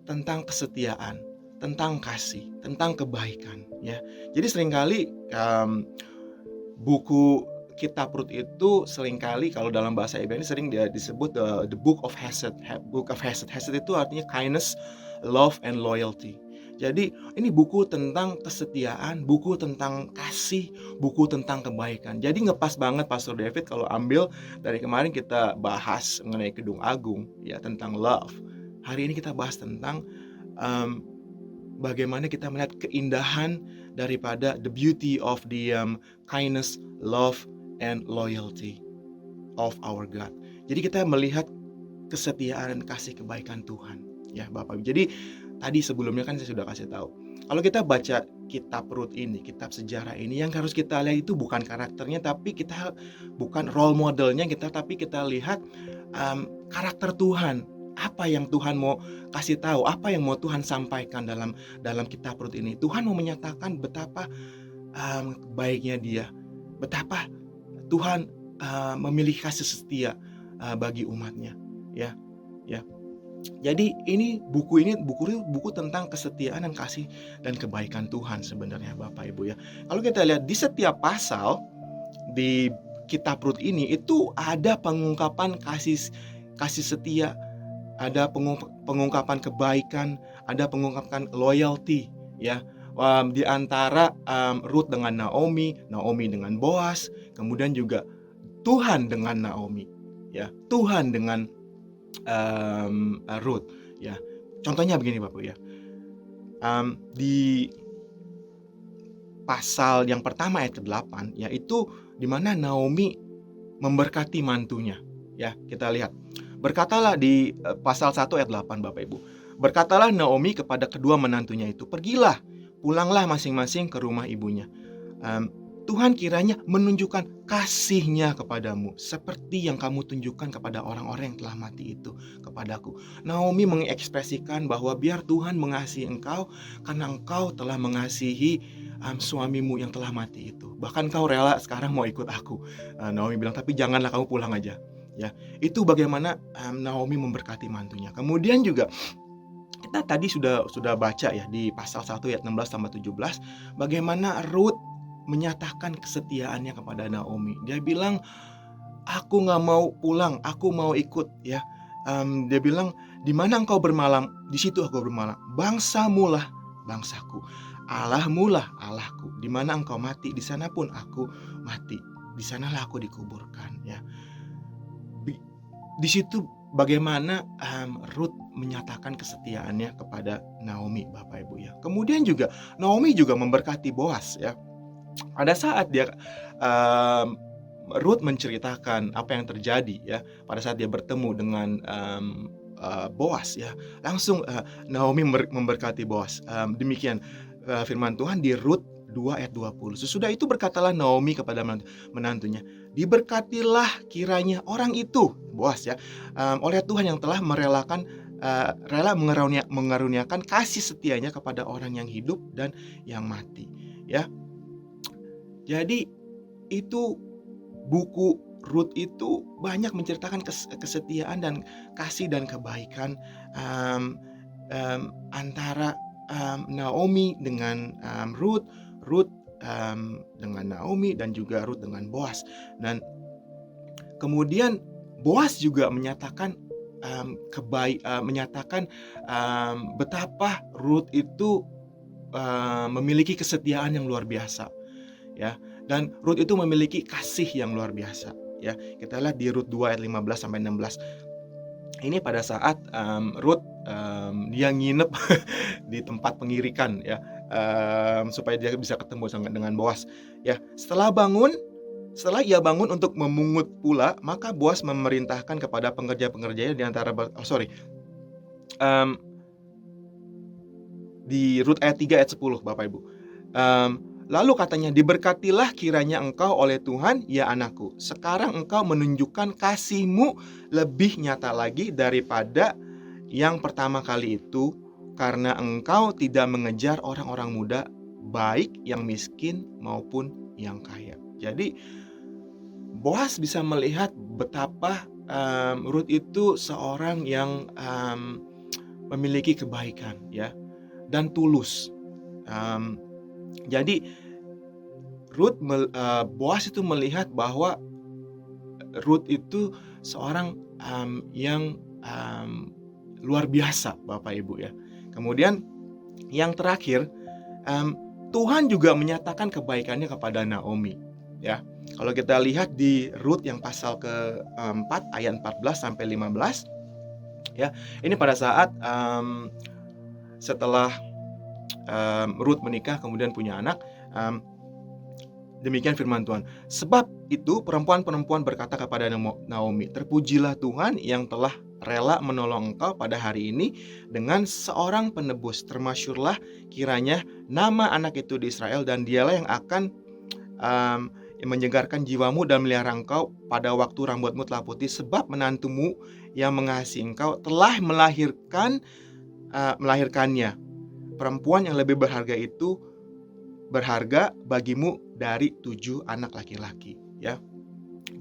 Tentang kesetiaan, tentang kasih, tentang kebaikan ya. Jadi seringkali buku kitab Rut itu seringkali kalau dalam bahasa Ibrani sering dia disebut the book of Hesed. Book of Hesed. Hesed itu artinya kindness, love and loyalty. Jadi ini buku tentang kesetiaan, buku tentang kasih, buku tentang kebaikan. Jadi ngepas banget Pastor David kalau ambil dari kemarin kita bahas mengenai Kidung Agung ya, tentang love. Hari ini kita bahas tentang bagaimana kita melihat keindahan daripada the beauty of the kindness, love, and loyalty of our God. Jadi kita melihat kesetiaan, kasih kebaikan Tuhan, ya Bapak. Jadi tadi sebelumnya kan saya sudah kasih tahu. Kalau kita baca kitab Rut ini, kitab sejarah ini, yang harus kita lihat itu bukan karakternya, tapi kita bukan role modelnya kita, tapi kita lihat karakter Tuhan. Apa yang Tuhan mau kasih tahu, apa yang mau Tuhan sampaikan dalam kitab Rut ini. Tuhan mau menyatakan betapa baiknya Dia, betapa Tuhan memiliki kasih setia bagi umatnya, ya. Jadi buku tentang kesetiaan dan kasih dan kebaikan Tuhan sebenarnya Bapak Ibu ya. Kalau kita lihat di setiap pasal di kitab Rut ini itu ada pengungkapan kasih setia, ada pengungkapan kebaikan, ada pengungkapan loyalty ya. Di antara Rut dengan Naomi dengan Boas, kemudian juga Tuhan dengan Naomi ya, Tuhan dengan Rut ya. Contohnya begini Bapak ya. Di pasal yang pertama ayat ke-8 yaitu di mana Naomi memberkati mantunya ya. Kita lihat. Berkatalah di pasal 1 ayat 8 Bapak Ibu. Berkatalah Naomi kepada kedua menantunya itu, "Pergilah, pulanglah masing-masing ke rumah ibunya. Tuhan kiranya menunjukkan kasih-Nya kepadamu seperti yang kamu tunjukkan kepada orang-orang yang telah mati itu kepadaku." Naomi mengekspresikan bahwa biar Tuhan mengasihi engkau karena engkau telah mengasihi suamimu yang telah mati itu. Bahkan kau rela sekarang mau ikut aku. Naomi bilang, tapi janganlah kamu pulang aja. Ya, itu bagaimana Naomi memberkati mantunya. Kemudian juga kita tadi sudah baca ya di pasal 1 ayat 16 sampai 17 bagaimana Rut menyatakan kesetiaannya kepada Naomi. Dia bilang, aku gak mau pulang, aku mau ikut ya. Dia bilang, di mana engkau bermalam, di situ aku bermalam. Bangsamu lah bangsaku, Allahmu lah Allahku. Di mana engkau mati, di sana pun aku mati. Di sanalah aku dikuburkan ya. Di situ bagaimana Rut menyatakan kesetiaannya kepada Naomi Bapak Ibu ya. Kemudian juga Naomi juga memberkati Boas ya. Pada saat dia Rut menceritakan apa yang terjadi ya pada saat dia bertemu dengan Boas ya, langsung Naomi memberkati Boas. Demikian firman Tuhan di Rut 2 ayat 20. Sesudah itu berkatalah Naomi kepada menantunya, diberkatilah kiranya orang itu, Boas ya, oleh Tuhan yang telah rela mengaruniakan kasih setianya kepada orang yang hidup dan yang mati ya. Jadi itu buku Rut itu banyak menceritakan kesetiaan dan kasih dan kebaikan antara Naomi dengan Rut dengan Naomi dan juga Rut dengan Boas. Dan kemudian Boas juga menyatakan betapa Rut itu memiliki kesetiaan yang luar biasa ya, dan Rut itu memiliki kasih yang luar biasa ya. Kita lihat di Rut 2 ayat 15 sampai 16. Ini pada saat Rut dia nginep di tempat pengirikan ya, supaya dia bisa ketemu dengan Boas ya. Setelah ia bangun untuk memungut pula, maka Boas memerintahkan kepada pengerja-pengerjanya di antara di Rut ayat 3 ayat 10 Bapak Ibu. Lalu katanya, diberkatilah kiranya engkau oleh Tuhan, ya anakku. Sekarang engkau menunjukkan kasih-Mu lebih nyata lagi daripada yang pertama kali itu, karena engkau tidak mengejar orang-orang muda, baik yang miskin maupun yang kaya. Jadi Boas bisa melihat betapa Rut itu seorang yang memiliki kebaikan ya, dan tulus. Jadi Boas itu melihat bahwa Rut itu seorang yang luar biasa Bapak Ibu ya. Kemudian yang terakhir, Tuhan juga menyatakan kebaikannya kepada Naomi ya. Kalau kita lihat di Rut yang pasal ke-4 ayat 14 sampai 15 ya. Ini pada saat setelah Ruth menikah kemudian punya anak. Demikian firman Tuhan. Sebab itu perempuan-perempuan berkata kepada Naomi, terpujilah Tuhan yang telah rela menolong engkau pada hari ini dengan seorang penebus. Termasyurlah kiranya nama anak itu di Israel, dan dialah yang akan menyegarkan jiwamu dan melihara engkau pada waktu rambutmu telah putih. Sebab menantumu yang mengasihi engkau telah melahirkannya. Perempuan yang lebih berharga bagimu dari 7 anak laki-laki, ya.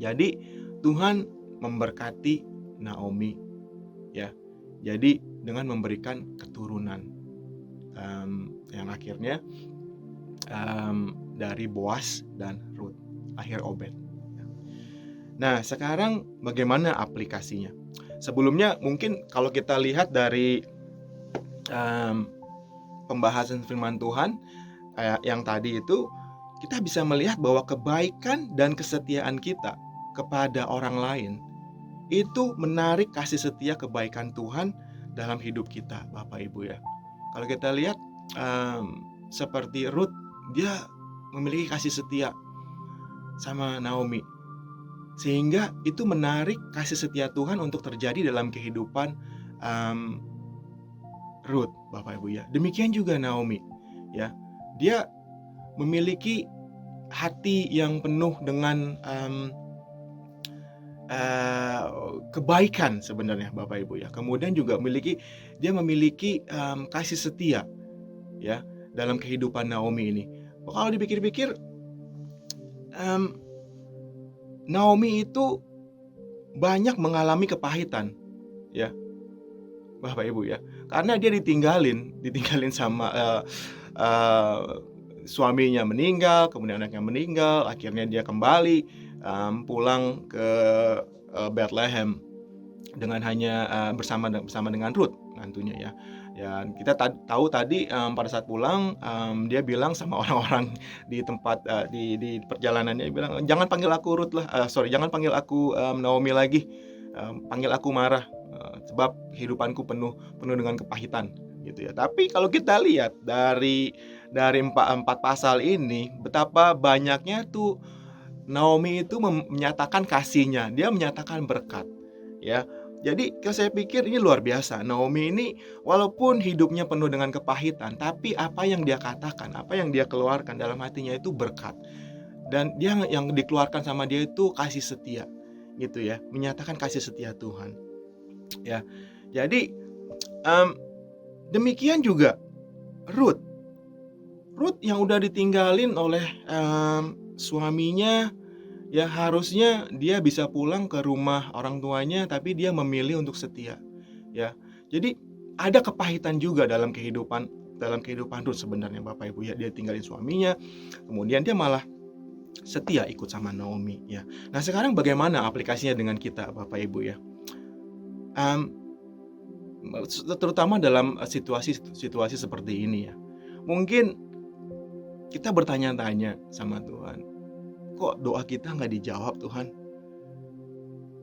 Jadi Tuhan memberkati Naomi, ya. Jadi dengan memberikan keturunan yang akhirnya dari Boaz dan Ruth, akhir Obed. Nah, sekarang bagaimana aplikasinya? Sebelumnya mungkin kalau kita lihat dari pembahasan firman Tuhan yang tadi itu, kita bisa melihat bahwa kebaikan dan kesetiaan kita kepada orang lain itu menarik kasih setia kebaikan Tuhan dalam hidup kita, Bapak Ibu, ya. Kalau kita lihat seperti Ruth, dia memiliki kasih setia sama Naomi, sehingga itu menarik kasih setia Tuhan untuk terjadi dalam kehidupan Ruth, Bapak Ibu, ya. Demikian juga Naomi, ya. Dia memiliki hati yang penuh dengan kebaikan sebenarnya, Bapak Ibu, ya. Kemudian juga dia memiliki kasih setia, ya, dalam kehidupan Naomi ini. Kalau dipikir-pikir, Naomi itu banyak mengalami kepahitan, ya, Bapak Ibu, ya. Karena dia ditinggalin sama suaminya meninggal, kemudian anaknya meninggal, akhirnya dia kembali pulang ke Bethlehem dengan hanya bersama dengan Ruth, nantunya, ya. Dan kita tahu tadi pada saat pulang dia bilang sama orang-orang di tempat di perjalanannya, dia bilang, jangan panggil aku Ruth lah, jangan panggil aku Naomi lagi, panggil aku Marah, sebab kehidupanku penuh dengan kepahitan, gitu, ya. Tapi kalau kita lihat dari 4 pasal ini, betapa banyaknya tuh Naomi itu menyatakan kasihnya, dia menyatakan berkat, ya. Jadi saya pikir ini luar biasa. Naomi ini walaupun hidupnya penuh dengan kepahitan, tapi apa yang dia katakan, apa yang dia keluarkan dalam hatinya itu berkat. Dan dia yang dikeluarkan sama dia itu kasih setia, gitu, ya, menyatakan kasih setia Tuhan, ya. Jadi demikian juga Ruth yang udah ditinggalin oleh suaminya, ya, harusnya dia bisa pulang ke rumah orang tuanya, tapi dia memilih untuk setia, ya. Jadi ada kepahitan juga dalam kehidupan Ruth sebenarnya, Bapak Ibu, ya. Dia tinggalin suaminya, kemudian dia malah setia ikut sama Naomi, ya. Nah, sekarang bagaimana aplikasinya dengan kita, Bapak Ibu, ya? Terutama dalam situasi seperti ini, ya. Mungkin kita bertanya-tanya sama Tuhan, kok doa kita nggak dijawab, Tuhan?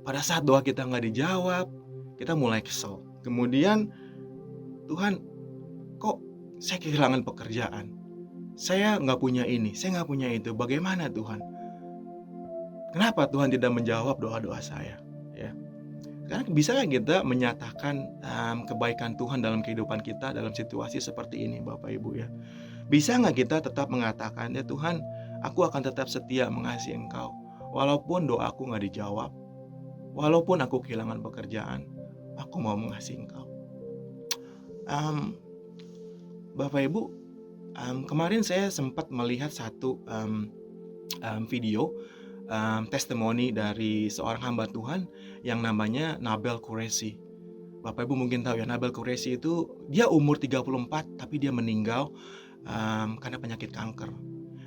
Pada saat doa kita nggak dijawab, kita mulai kesel. Kemudian, Tuhan, kok saya kehilangan pekerjaan? Saya nggak punya ini, saya nggak punya itu. Bagaimana, Tuhan? Kenapa Tuhan tidak menjawab doa-doa saya? Ya. Karena bisa nggak kita menyatakan kebaikan Tuhan dalam kehidupan kita dalam situasi seperti ini, Bapak Ibu, ya? Bisa nggak kita tetap mengatakan, ya Tuhan, aku akan tetap setia mengasihi Engkau, walaupun doaku nggak dijawab, walaupun aku kehilangan pekerjaan, aku mau mengasihi Engkau. Bapak Ibu, kemarin saya sempat melihat satu video testimoni dari seorang hamba Tuhan yang namanya Nabel Qureshi. Bapak Ibu mungkin tahu, ya, Nabel Qureshi itu dia umur 34 tapi dia meninggal karena penyakit kanker.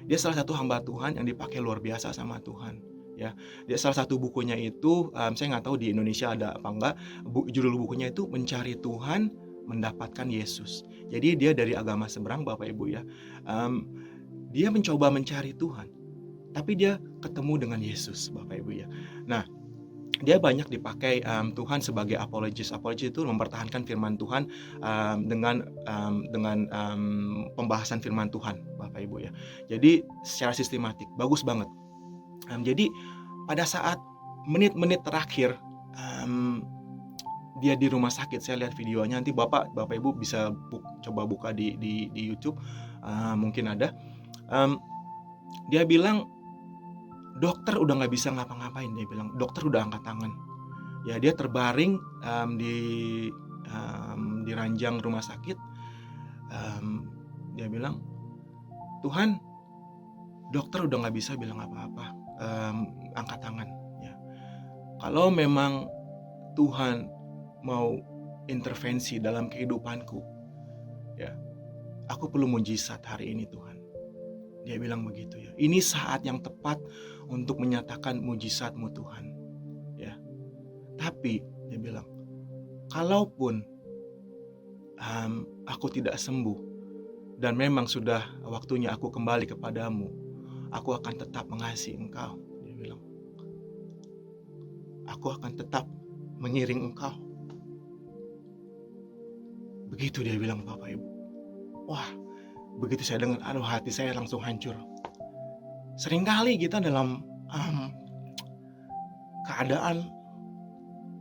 Dia salah satu hamba Tuhan yang dipakai luar biasa sama Tuhan, ya. Dia salah satu bukunya itu saya nggak tahu di Indonesia ada apa enggak. Judul bukunya itu Mencari Tuhan Mendapatkan Yesus. Jadi dia dari agama seberang, Bapak Ibu, ya. Dia mencoba mencari Tuhan, tapi dia ketemu dengan Yesus, Bapak Ibu, ya. Nah, dia banyak dipakai Tuhan sebagai apologis. Apologis itu mempertahankan firman Tuhan dengan pembahasan firman Tuhan, Bapak Ibu ya. Jadi secara sistematik, bagus banget. Jadi pada saat menit-menit terakhir dia di rumah sakit, saya lihat videonya, nanti Bapak Ibu bisa coba buka di YouTube, mungkin ada. Dia bilang dokter udah nggak bisa ngapa-ngapain, dia bilang dokter udah angkat tangan. Ya dia terbaring di ranjang rumah sakit. Dia bilang, Tuhan, dokter udah nggak bisa bilang apa-apa, angkat tangan. Ya. Kalau memang Tuhan mau intervensi dalam kehidupanku, ya, aku perlu mujizat hari ini Tuhan. Dia bilang begitu ya. Ini saat yang tepat untuk menyatakan mujizat-Mu Tuhan. Ya. Tapi dia bilang, kalaupun aku tidak sembuh dan memang sudah waktunya aku kembali kepadamu, aku akan tetap mengasihi Engkau. Dia bilang, aku akan tetap mengiring Engkau. Begitu dia bilang, Bapak Ibu. Wah, begitu saya dengar, hati saya langsung hancur. Seringkali kita dalam keadaan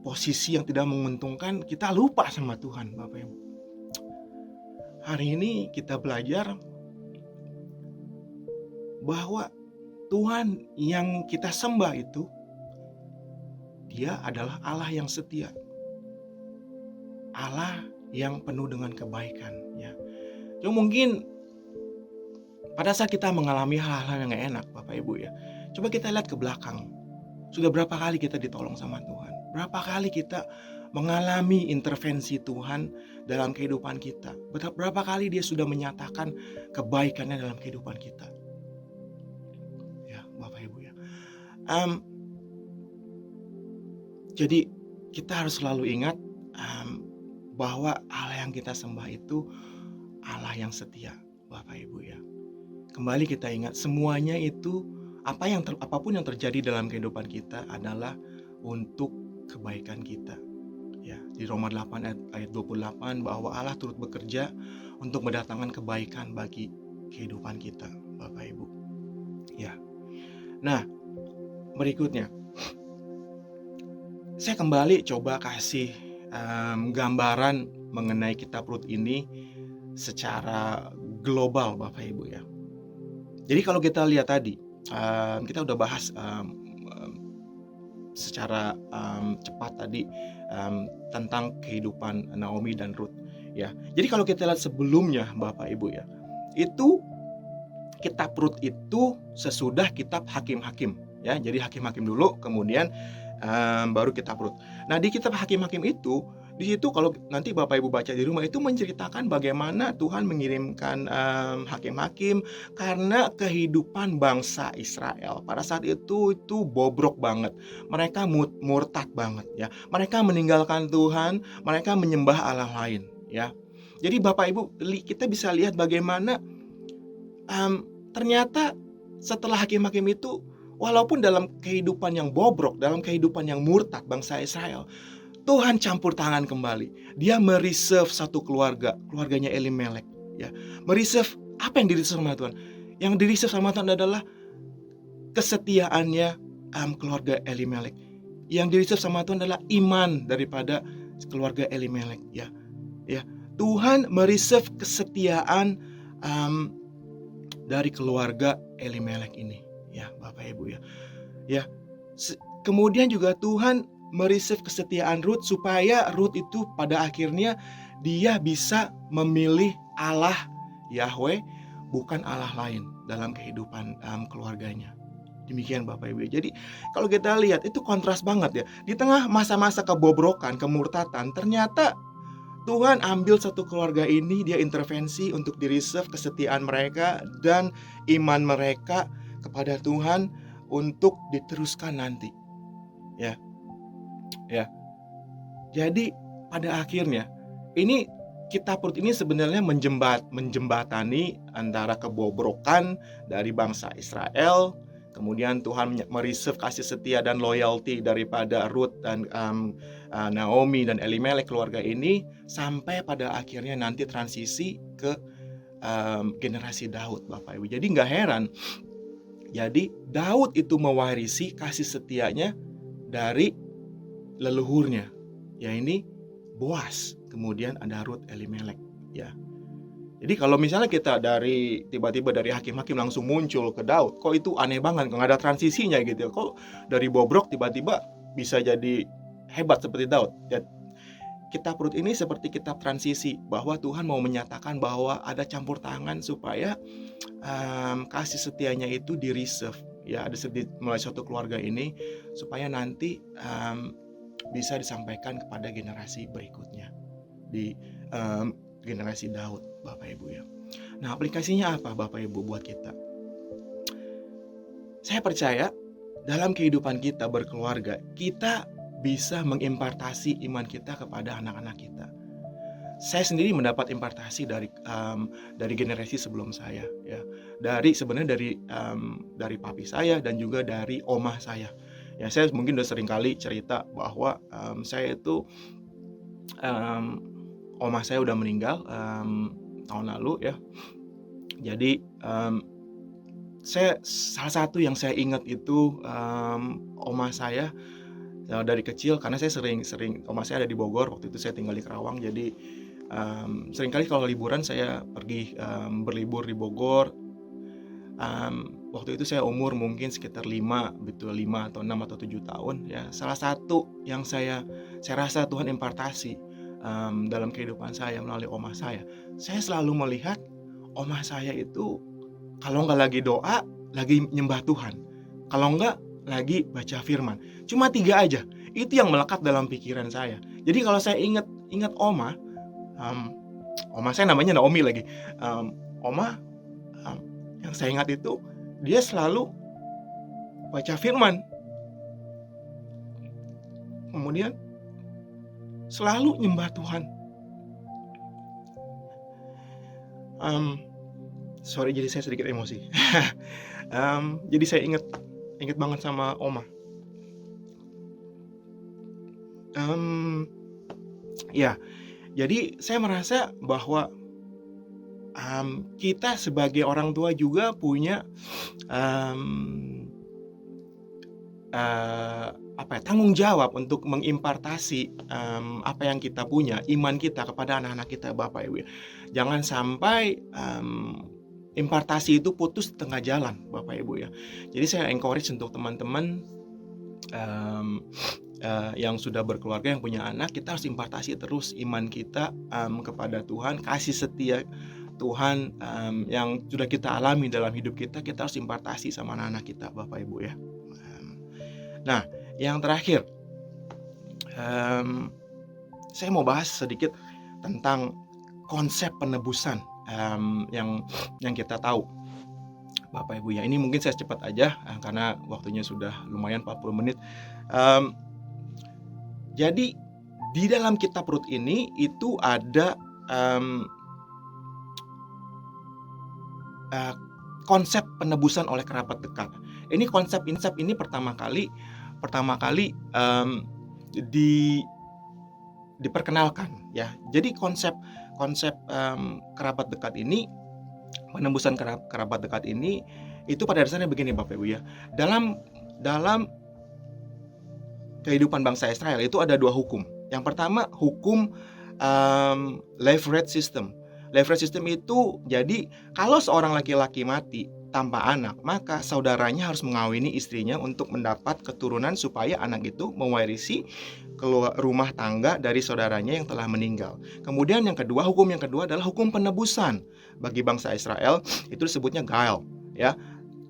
posisi yang tidak menguntungkan, kita lupa sama Tuhan, Bapak Ibu. Hari ini kita belajar bahwa Tuhan yang kita sembah itu, Dia adalah Allah yang setia, Allah yang penuh dengan kebaikan. Ya, jadi mungkin pada saat kita mengalami hal-hal yang gak enak, Bapak Ibu ya, coba kita lihat ke belakang. Sudah berapa kali kita ditolong sama Tuhan? Berapa kali kita mengalami intervensi Tuhan dalam kehidupan kita? Berapa kali Dia sudah menyatakan kebaikannya dalam kehidupan kita? Ya, Bapak Ibu ya. Jadi kita harus selalu ingat bahwa Allah yang kita sembah itu Allah yang setia, Bapak Ibu ya. Kembali kita ingat, semuanya itu apapun yang terjadi dalam kehidupan kita adalah untuk kebaikan kita. Ya, di Roma 8 ayat 28 bahwa Allah turut bekerja untuk mendatangkan kebaikan bagi kehidupan kita, Bapak Ibu. Ya. Nah, berikutnya saya kembali coba kasih gambaran mengenai kitab Rut ini secara global, Bapak Ibu ya. Jadi kalau kita lihat tadi, kita udah bahas secara cepat tadi tentang kehidupan Naomi dan Rut ya. Jadi kalau kita lihat sebelumnya, Bapak Ibu ya, itu kitab Rut itu sesudah kitab Hakim-Hakim ya. Jadi Hakim-Hakim dulu, kemudian baru kitab Rut. Nah, di kitab Hakim-Hakim itu, di situ kalau nanti Bapak Ibu baca di rumah, itu menceritakan bagaimana Tuhan mengirimkan hakim-hakim karena kehidupan bangsa Israel pada saat itu bobrok banget. Mereka murtad banget ya. Mereka meninggalkan Tuhan, mereka menyembah Allah lain ya. Jadi Bapak Ibu, kita bisa lihat bagaimana ternyata setelah hakim-hakim itu, walaupun dalam kehidupan yang bobrok, dalam kehidupan yang murtad bangsa Israel, Tuhan campur tangan kembali. Dia mereserve satu keluarganya Elimelek ya. Mereserve apa yang direserve sama Tuhan? Yang direserve sama Tuhan adalah kesetiaannya keluarga Elimelek. Yang direserve sama Tuhan adalah iman daripada keluarga Elimelek ya. Ya, Tuhan mereserve kesetiaan dari keluarga Elimelek ini ya, Bapak Ibu ya. Ya. Kemudian juga Tuhan mereserve kesetiaan Rut supaya Rut itu pada akhirnya dia bisa memilih Allah Yahweh, bukan Allah lain dalam kehidupan keluarganya. Demikian Bapak Ibu. Jadi kalau kita lihat itu kontras banget ya. Di tengah masa-masa kebobrokan, kemurtatan, ternyata Tuhan ambil satu keluarga ini, Dia intervensi untuk di-reserve kesetiaan mereka dan iman mereka kepada Tuhan untuk diteruskan nanti. Ya. Ya. Jadi pada akhirnya ini kitab Rut ini sebenarnya menjembatani antara kebobrokan dari bangsa Israel Kemudian Tuhan mereserve kasih setia dan loyalty daripada Ruth dan Naomi dan Elimelek, keluarga ini, sampai pada akhirnya nanti transisi ke generasi Daud, Bapak Ibu. Jadi nggak heran, jadi Daud itu mewarisi kasih setianya dari leluhurnya, ya ini Boas, kemudian ada Ruth, Elimelek, ya. Jadi kalau misalnya kita tiba-tiba dari hakim-hakim langsung muncul ke Daud, kok itu aneh banget, nggak ada transisinya gitu. Kok dari bobrok tiba-tiba bisa jadi hebat seperti Daud. Ya, kitab Rut ini seperti kitab transisi, bahwa Tuhan mau menyatakan bahwa ada campur tangan supaya kasih setianya itu di reserve, ya, ada mulai suatu keluarga ini supaya nanti bisa disampaikan kepada generasi berikutnya di generasi Daud, Bapak Ibu ya. Nah, aplikasinya apa Bapak Ibu buat kita? Saya percaya dalam kehidupan kita berkeluarga, kita bisa mengimpartasi iman kita kepada anak-anak kita. Saya sendiri mendapat impartasi dari generasi sebelum saya, ya. Sebenarnya dari papi saya dan juga dari omah saya. Ya, saya mungkin udah sering kali cerita bahwa saya itu omah saya udah meninggal tahun lalu, ya. Jadi salah satu yang saya ingat itu omah saya dari kecil, karena saya sering omah saya ada di Bogor, waktu itu saya tinggal di Kerawang. Jadi seringkali kalau liburan saya pergi berlibur di Bogor. Waktu itu saya umur mungkin sekitar 5 atau 6 atau 7 tahun, ya. Salah satu yang saya rasa Tuhan impartasi dalam kehidupan saya melalui omah saya selalu melihat omah saya itu kalau nggak lagi doa, lagi nyembah Tuhan, kalau nggak lagi baca firman. Cuma 3 aja, itu yang melekat dalam pikiran saya. Jadi kalau saya ingat omah saya namanya Naomi lagi, omah yang saya ingat itu dia selalu baca firman, kemudian selalu nyembah Tuhan. Sorry, jadi saya sedikit emosi. Jadi saya ingat banget sama Oma. Ya, jadi saya merasa bahwa kita sebagai orang tua juga punya tanggung jawab untuk mengimpartasi apa yang kita punya, iman kita kepada anak-anak kita, Bapak Ibu. Jangan sampai impartasi itu putus tengah jalan, Bapak Ibu ya. Jadi saya encourage untuk teman-teman yang sudah berkeluarga, yang punya anak, kita harus impartasi terus iman kita kepada Tuhan, kasih setia Tuhan yang sudah kita alami dalam hidup kita harus impartasi sama anak-anak kita, Bapak Ibu ya. Nah, yang terakhir, saya mau bahas sedikit tentang konsep penebusan yang kita tahu, Bapak Ibu ya. Ini mungkin saya cepat aja karena waktunya sudah lumayan 40 menit. Jadi di dalam kitab Rut ini itu ada konsep penebusan oleh kerabat dekat. Ini konsep ini pertama kali diperkenalkan ya. Jadi konsep kerabat dekat ini, penebusan kerabat dekat ini itu pada dasarnya begini, Bapak Ibu ya. Dalam kehidupan bangsa Israel itu ada 2 hukum. Yang pertama hukum levirate system. Levirate system itu jadi kalau seorang laki-laki mati tanpa anak, maka saudaranya harus mengawini istrinya untuk mendapat keturunan supaya anak itu mewarisi rumah tangga dari saudaranya yang telah meninggal. Kemudian hukum yang kedua adalah hukum penebusan. Bagi bangsa Israel itu disebutnya gael ya.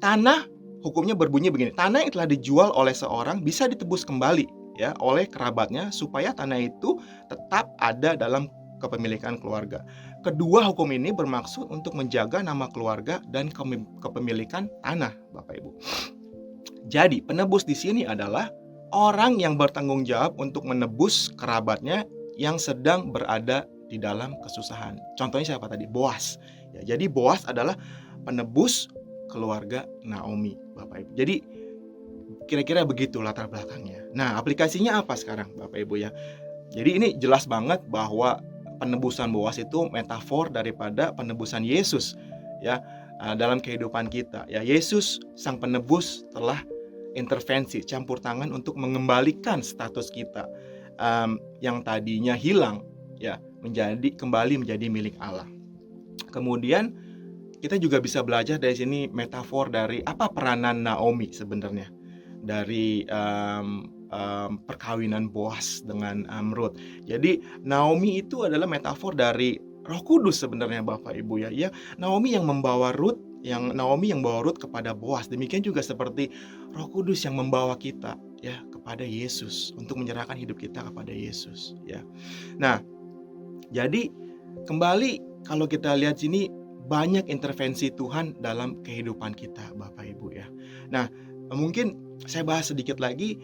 Tanah, hukumnya berbunyi begini. Tanah yang telah dijual oleh seorang bisa ditebus kembali ya oleh kerabatnya supaya tanah itu tetap ada dalam kepemilikan keluarga. Kedua hukum ini bermaksud untuk menjaga nama keluarga dan kepemilikan tanah, Bapak Ibu. Jadi, penebus di sini adalah orang yang bertanggung jawab untuk menebus kerabatnya yang sedang berada di dalam kesusahan. Contohnya siapa tadi? Boas. Ya, jadi Boas adalah penebus keluarga Naomi, Bapak Ibu. Jadi kira-kira begitu latar belakangnya. Nah, aplikasinya apa sekarang, Bapak Ibu ya? Jadi ini jelas banget bahwa penebusan Boas itu metafor daripada penebusan Yesus ya dalam kehidupan kita. Ya, Yesus sang penebus telah intervensi, campur tangan untuk mengembalikan status kita yang tadinya hilang ya kembali menjadi milik Allah. Kemudian kita juga bisa belajar dari sini metafor dari apa peranan Naomi sebenarnya dari perkawinan Boas dengan Ruth. Jadi Naomi itu adalah metafor dari Roh Kudus sebenarnya Bapak Ibu ya. Ya, Naomi yang membawa Ruth, Naomi yang membawa Ruth kepada Boas. Demikian juga seperti Roh Kudus yang membawa kita ya kepada Yesus untuk menyerahkan hidup kita kepada Yesus ya. Nah, jadi kembali kalau kita lihat sini banyak intervensi Tuhan dalam kehidupan kita Bapak Ibu ya. Nah, mungkin saya bahas sedikit lagi.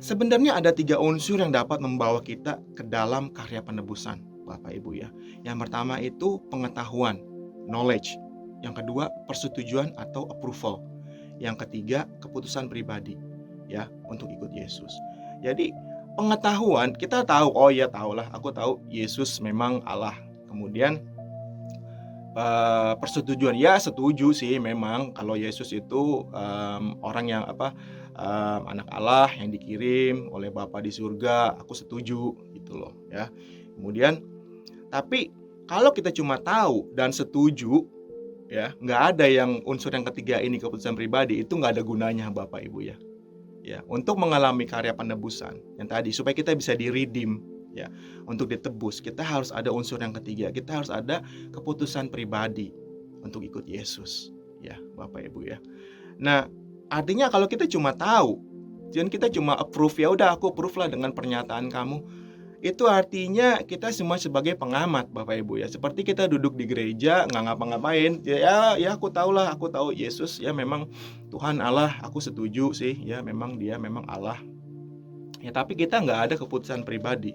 Sebenarnya ada 3 unsur yang dapat membawa kita ke dalam karya penebusan Bapak Ibu ya. Yang pertama itu pengetahuan, knowledge. Yang kedua persetujuan atau approval. Yang ketiga keputusan pribadi ya untuk ikut Yesus. Jadi pengetahuan kita tahu, oh ya tahulah, aku tahu Yesus memang Allah. Kemudian persetujuan ya setuju sih memang kalau Yesus itu orang yang anak Allah yang dikirim oleh Bapa di surga, aku setuju gitu loh ya. Kemudian tapi kalau kita cuma tahu dan setuju ya, nggak ada yang unsur yang ketiga ini keputusan pribadi, itu nggak ada gunanya Bapak Ibu ya. Ya, untuk mengalami karya penebusan yang tadi supaya kita bisa di-redeem ya, untuk ditebus, kita harus ada unsur yang ketiga, kita harus ada keputusan pribadi untuk ikut Yesus ya Bapak Ibu ya. Nah, artinya kalau kita cuma tahu dan kita cuma approve, ya udah aku approve lah dengan pernyataan kamu, itu artinya kita semua sebagai pengamat Bapak Ibu ya. Seperti kita duduk di gereja nggak ngapa-ngapain ya aku tahu Yesus ya memang Tuhan Allah, aku setuju sih ya memang dia memang Allah ya, tapi kita nggak ada keputusan pribadi.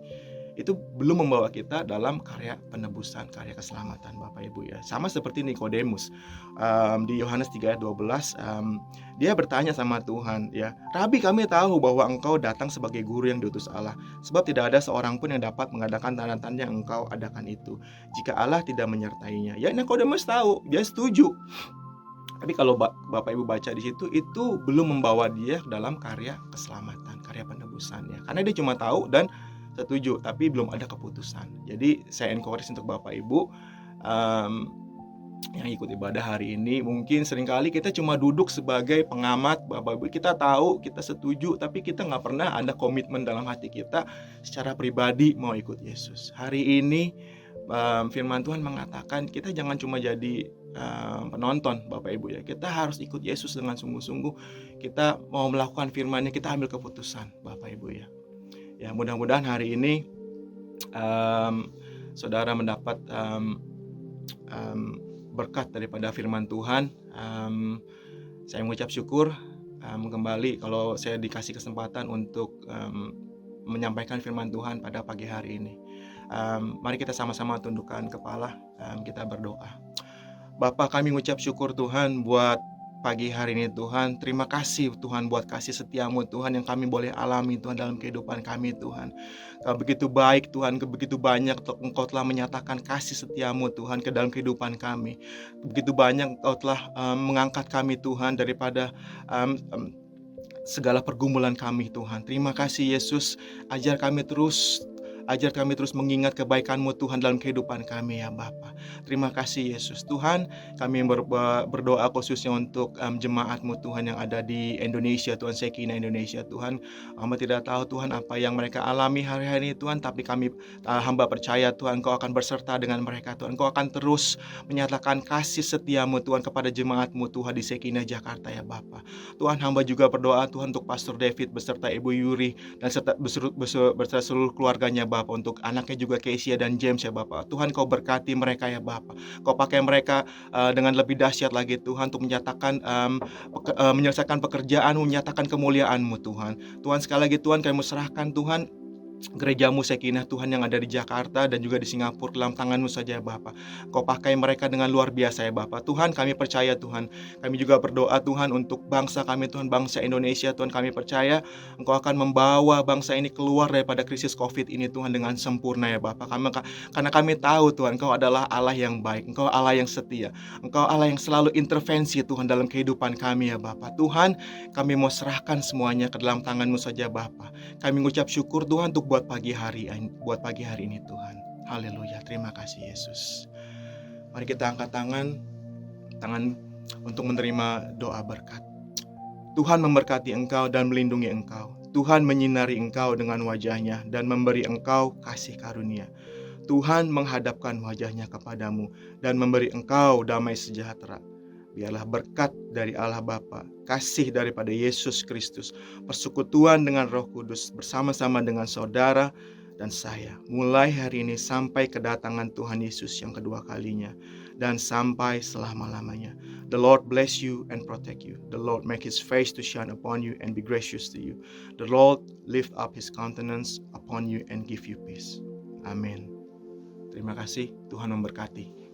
Itu belum membawa kita dalam karya penebusan, karya keselamatan Bapak Ibu ya. Sama seperti Nikodemus di Yohanes 3 ayat 12, dia bertanya sama Tuhan ya, Rabi, kami tahu bahwa engkau datang sebagai guru yang diutus Allah, sebab tidak ada seorang pun yang dapat mengadakan tanda-tanda yang engkau adakan itu jika Allah tidak menyertainya. Ya, Nikodemus tahu, dia setuju. Tapi kalau Bapak Ibu baca di situ, itu belum membawa dia dalam karya keselamatan, karya penebusan ya. Karena dia cuma tahu dan setuju, tapi belum ada keputusan. Jadi saya encourage untuk Bapak Ibu yang ikut ibadah hari ini, mungkin seringkali kita cuma duduk sebagai pengamat Bapak Ibu, kita tahu, kita setuju, tapi kita nggak pernah ada komitmen dalam hati kita secara pribadi mau ikut Yesus. Hari ini firman Tuhan mengatakan kita jangan cuma jadi penonton Bapak Ibu ya, kita harus ikut Yesus dengan sungguh-sungguh. Kita mau melakukan firman-Nya, kita ambil keputusan Bapak Ibu ya. Ya, mudah-mudahan hari ini saudara mendapat berkat daripada firman Tuhan. Saya mengucap syukur kembali kalau saya dikasih kesempatan untuk menyampaikan firman Tuhan pada pagi hari ini. Mari kita sama-sama tundukkan kepala, kita berdoa. Bapa, kami mengucap syukur Tuhan buat pagi hari ini Tuhan. Terima kasih Tuhan buat kasih setiamu Tuhan yang kami boleh alami Tuhan dalam kehidupan kami Tuhan. Kau begitu baik Tuhan, begitu banyak Engkau telah menyatakan kasih setiamu Tuhan ke dalam kehidupan kami. Begitu banyak Engkau telah mengangkat kami Tuhan daripada segala pergumulan kami Tuhan. Terima kasih Yesus, ajar kami terus mengingat kebaikan-Mu Tuhan dalam kehidupan kami ya Bapa. Terima kasih Yesus. Tuhan, kami berdoa khususnya untuk jemaat-Mu Tuhan yang ada di Indonesia Tuhan, Shekinah Indonesia Tuhan. Hamba tidak tahu Tuhan apa yang mereka alami hari-hari ini Tuhan, tapi kami hamba percaya Tuhan Kau akan berserta dengan mereka Tuhan. Kau akan terus menyatakan kasih setia-Mu Tuhan kepada jemaat-Mu Tuhan di Shekinah Jakarta ya Bapa. Tuhan, hamba juga berdoa Tuhan untuk Pastor David beserta Ibu Yuri dan beserta seluruh keluarganya Bapak, untuk anaknya juga Kesia dan James ya Bapak. Tuhan Kau berkati mereka ya Bapak. Kau pakai mereka dengan lebih dahsyat lagi Tuhan untuk menyatakan menyelesaikan pekerjaan, menyatakan kemuliaan-Mu Tuhan. Tuhan, sekali lagi Tuhan kami serahkan Tuhan gerejamu Sekinah Tuhan yang ada di Jakarta dan juga di Singapura dalam tangan-Mu saja ya Bapa. Kau pakai mereka dengan luar biasa ya Bapa. Tuhan, kami percaya Tuhan. Kami juga berdoa Tuhan untuk bangsa kami Tuhan, bangsa Indonesia Tuhan. Kami percaya Engkau akan membawa bangsa ini keluar daripada krisis COVID ini Tuhan dengan sempurna ya Bapa. Karena kami tahu Tuhan, Engkau adalah Allah yang baik. Engkau Allah yang setia. Engkau Allah yang selalu intervensi Tuhan dalam kehidupan kami ya Bapa. Tuhan, kami mau serahkan semuanya ke dalam tangan-Mu saja Bapa. Kami mengucap syukur Tuhan untuk buat pagi hari ini Tuhan. Haleluya, terima kasih Yesus. Mari kita angkat tangan untuk menerima doa berkat. Tuhan memberkati engkau dan melindungi engkau. Tuhan menyinari engkau dengan wajahnya dan memberi engkau kasih karunia. Tuhan menghadapkan wajahnya kepadamu dan memberi engkau damai sejahtera. Biarlah berkat dari Allah Bapa, kasih daripada Yesus Kristus, persekutuan dengan Roh Kudus bersama-sama dengan saudara dan saya, mulai hari ini sampai kedatangan Tuhan Yesus yang kedua kalinya, dan sampai selama-lamanya. The Lord bless you and protect you. The Lord make His face to shine upon you and be gracious to you. The Lord lift up His countenance upon you and give you peace. Amin. Terima kasih, Tuhan memberkati.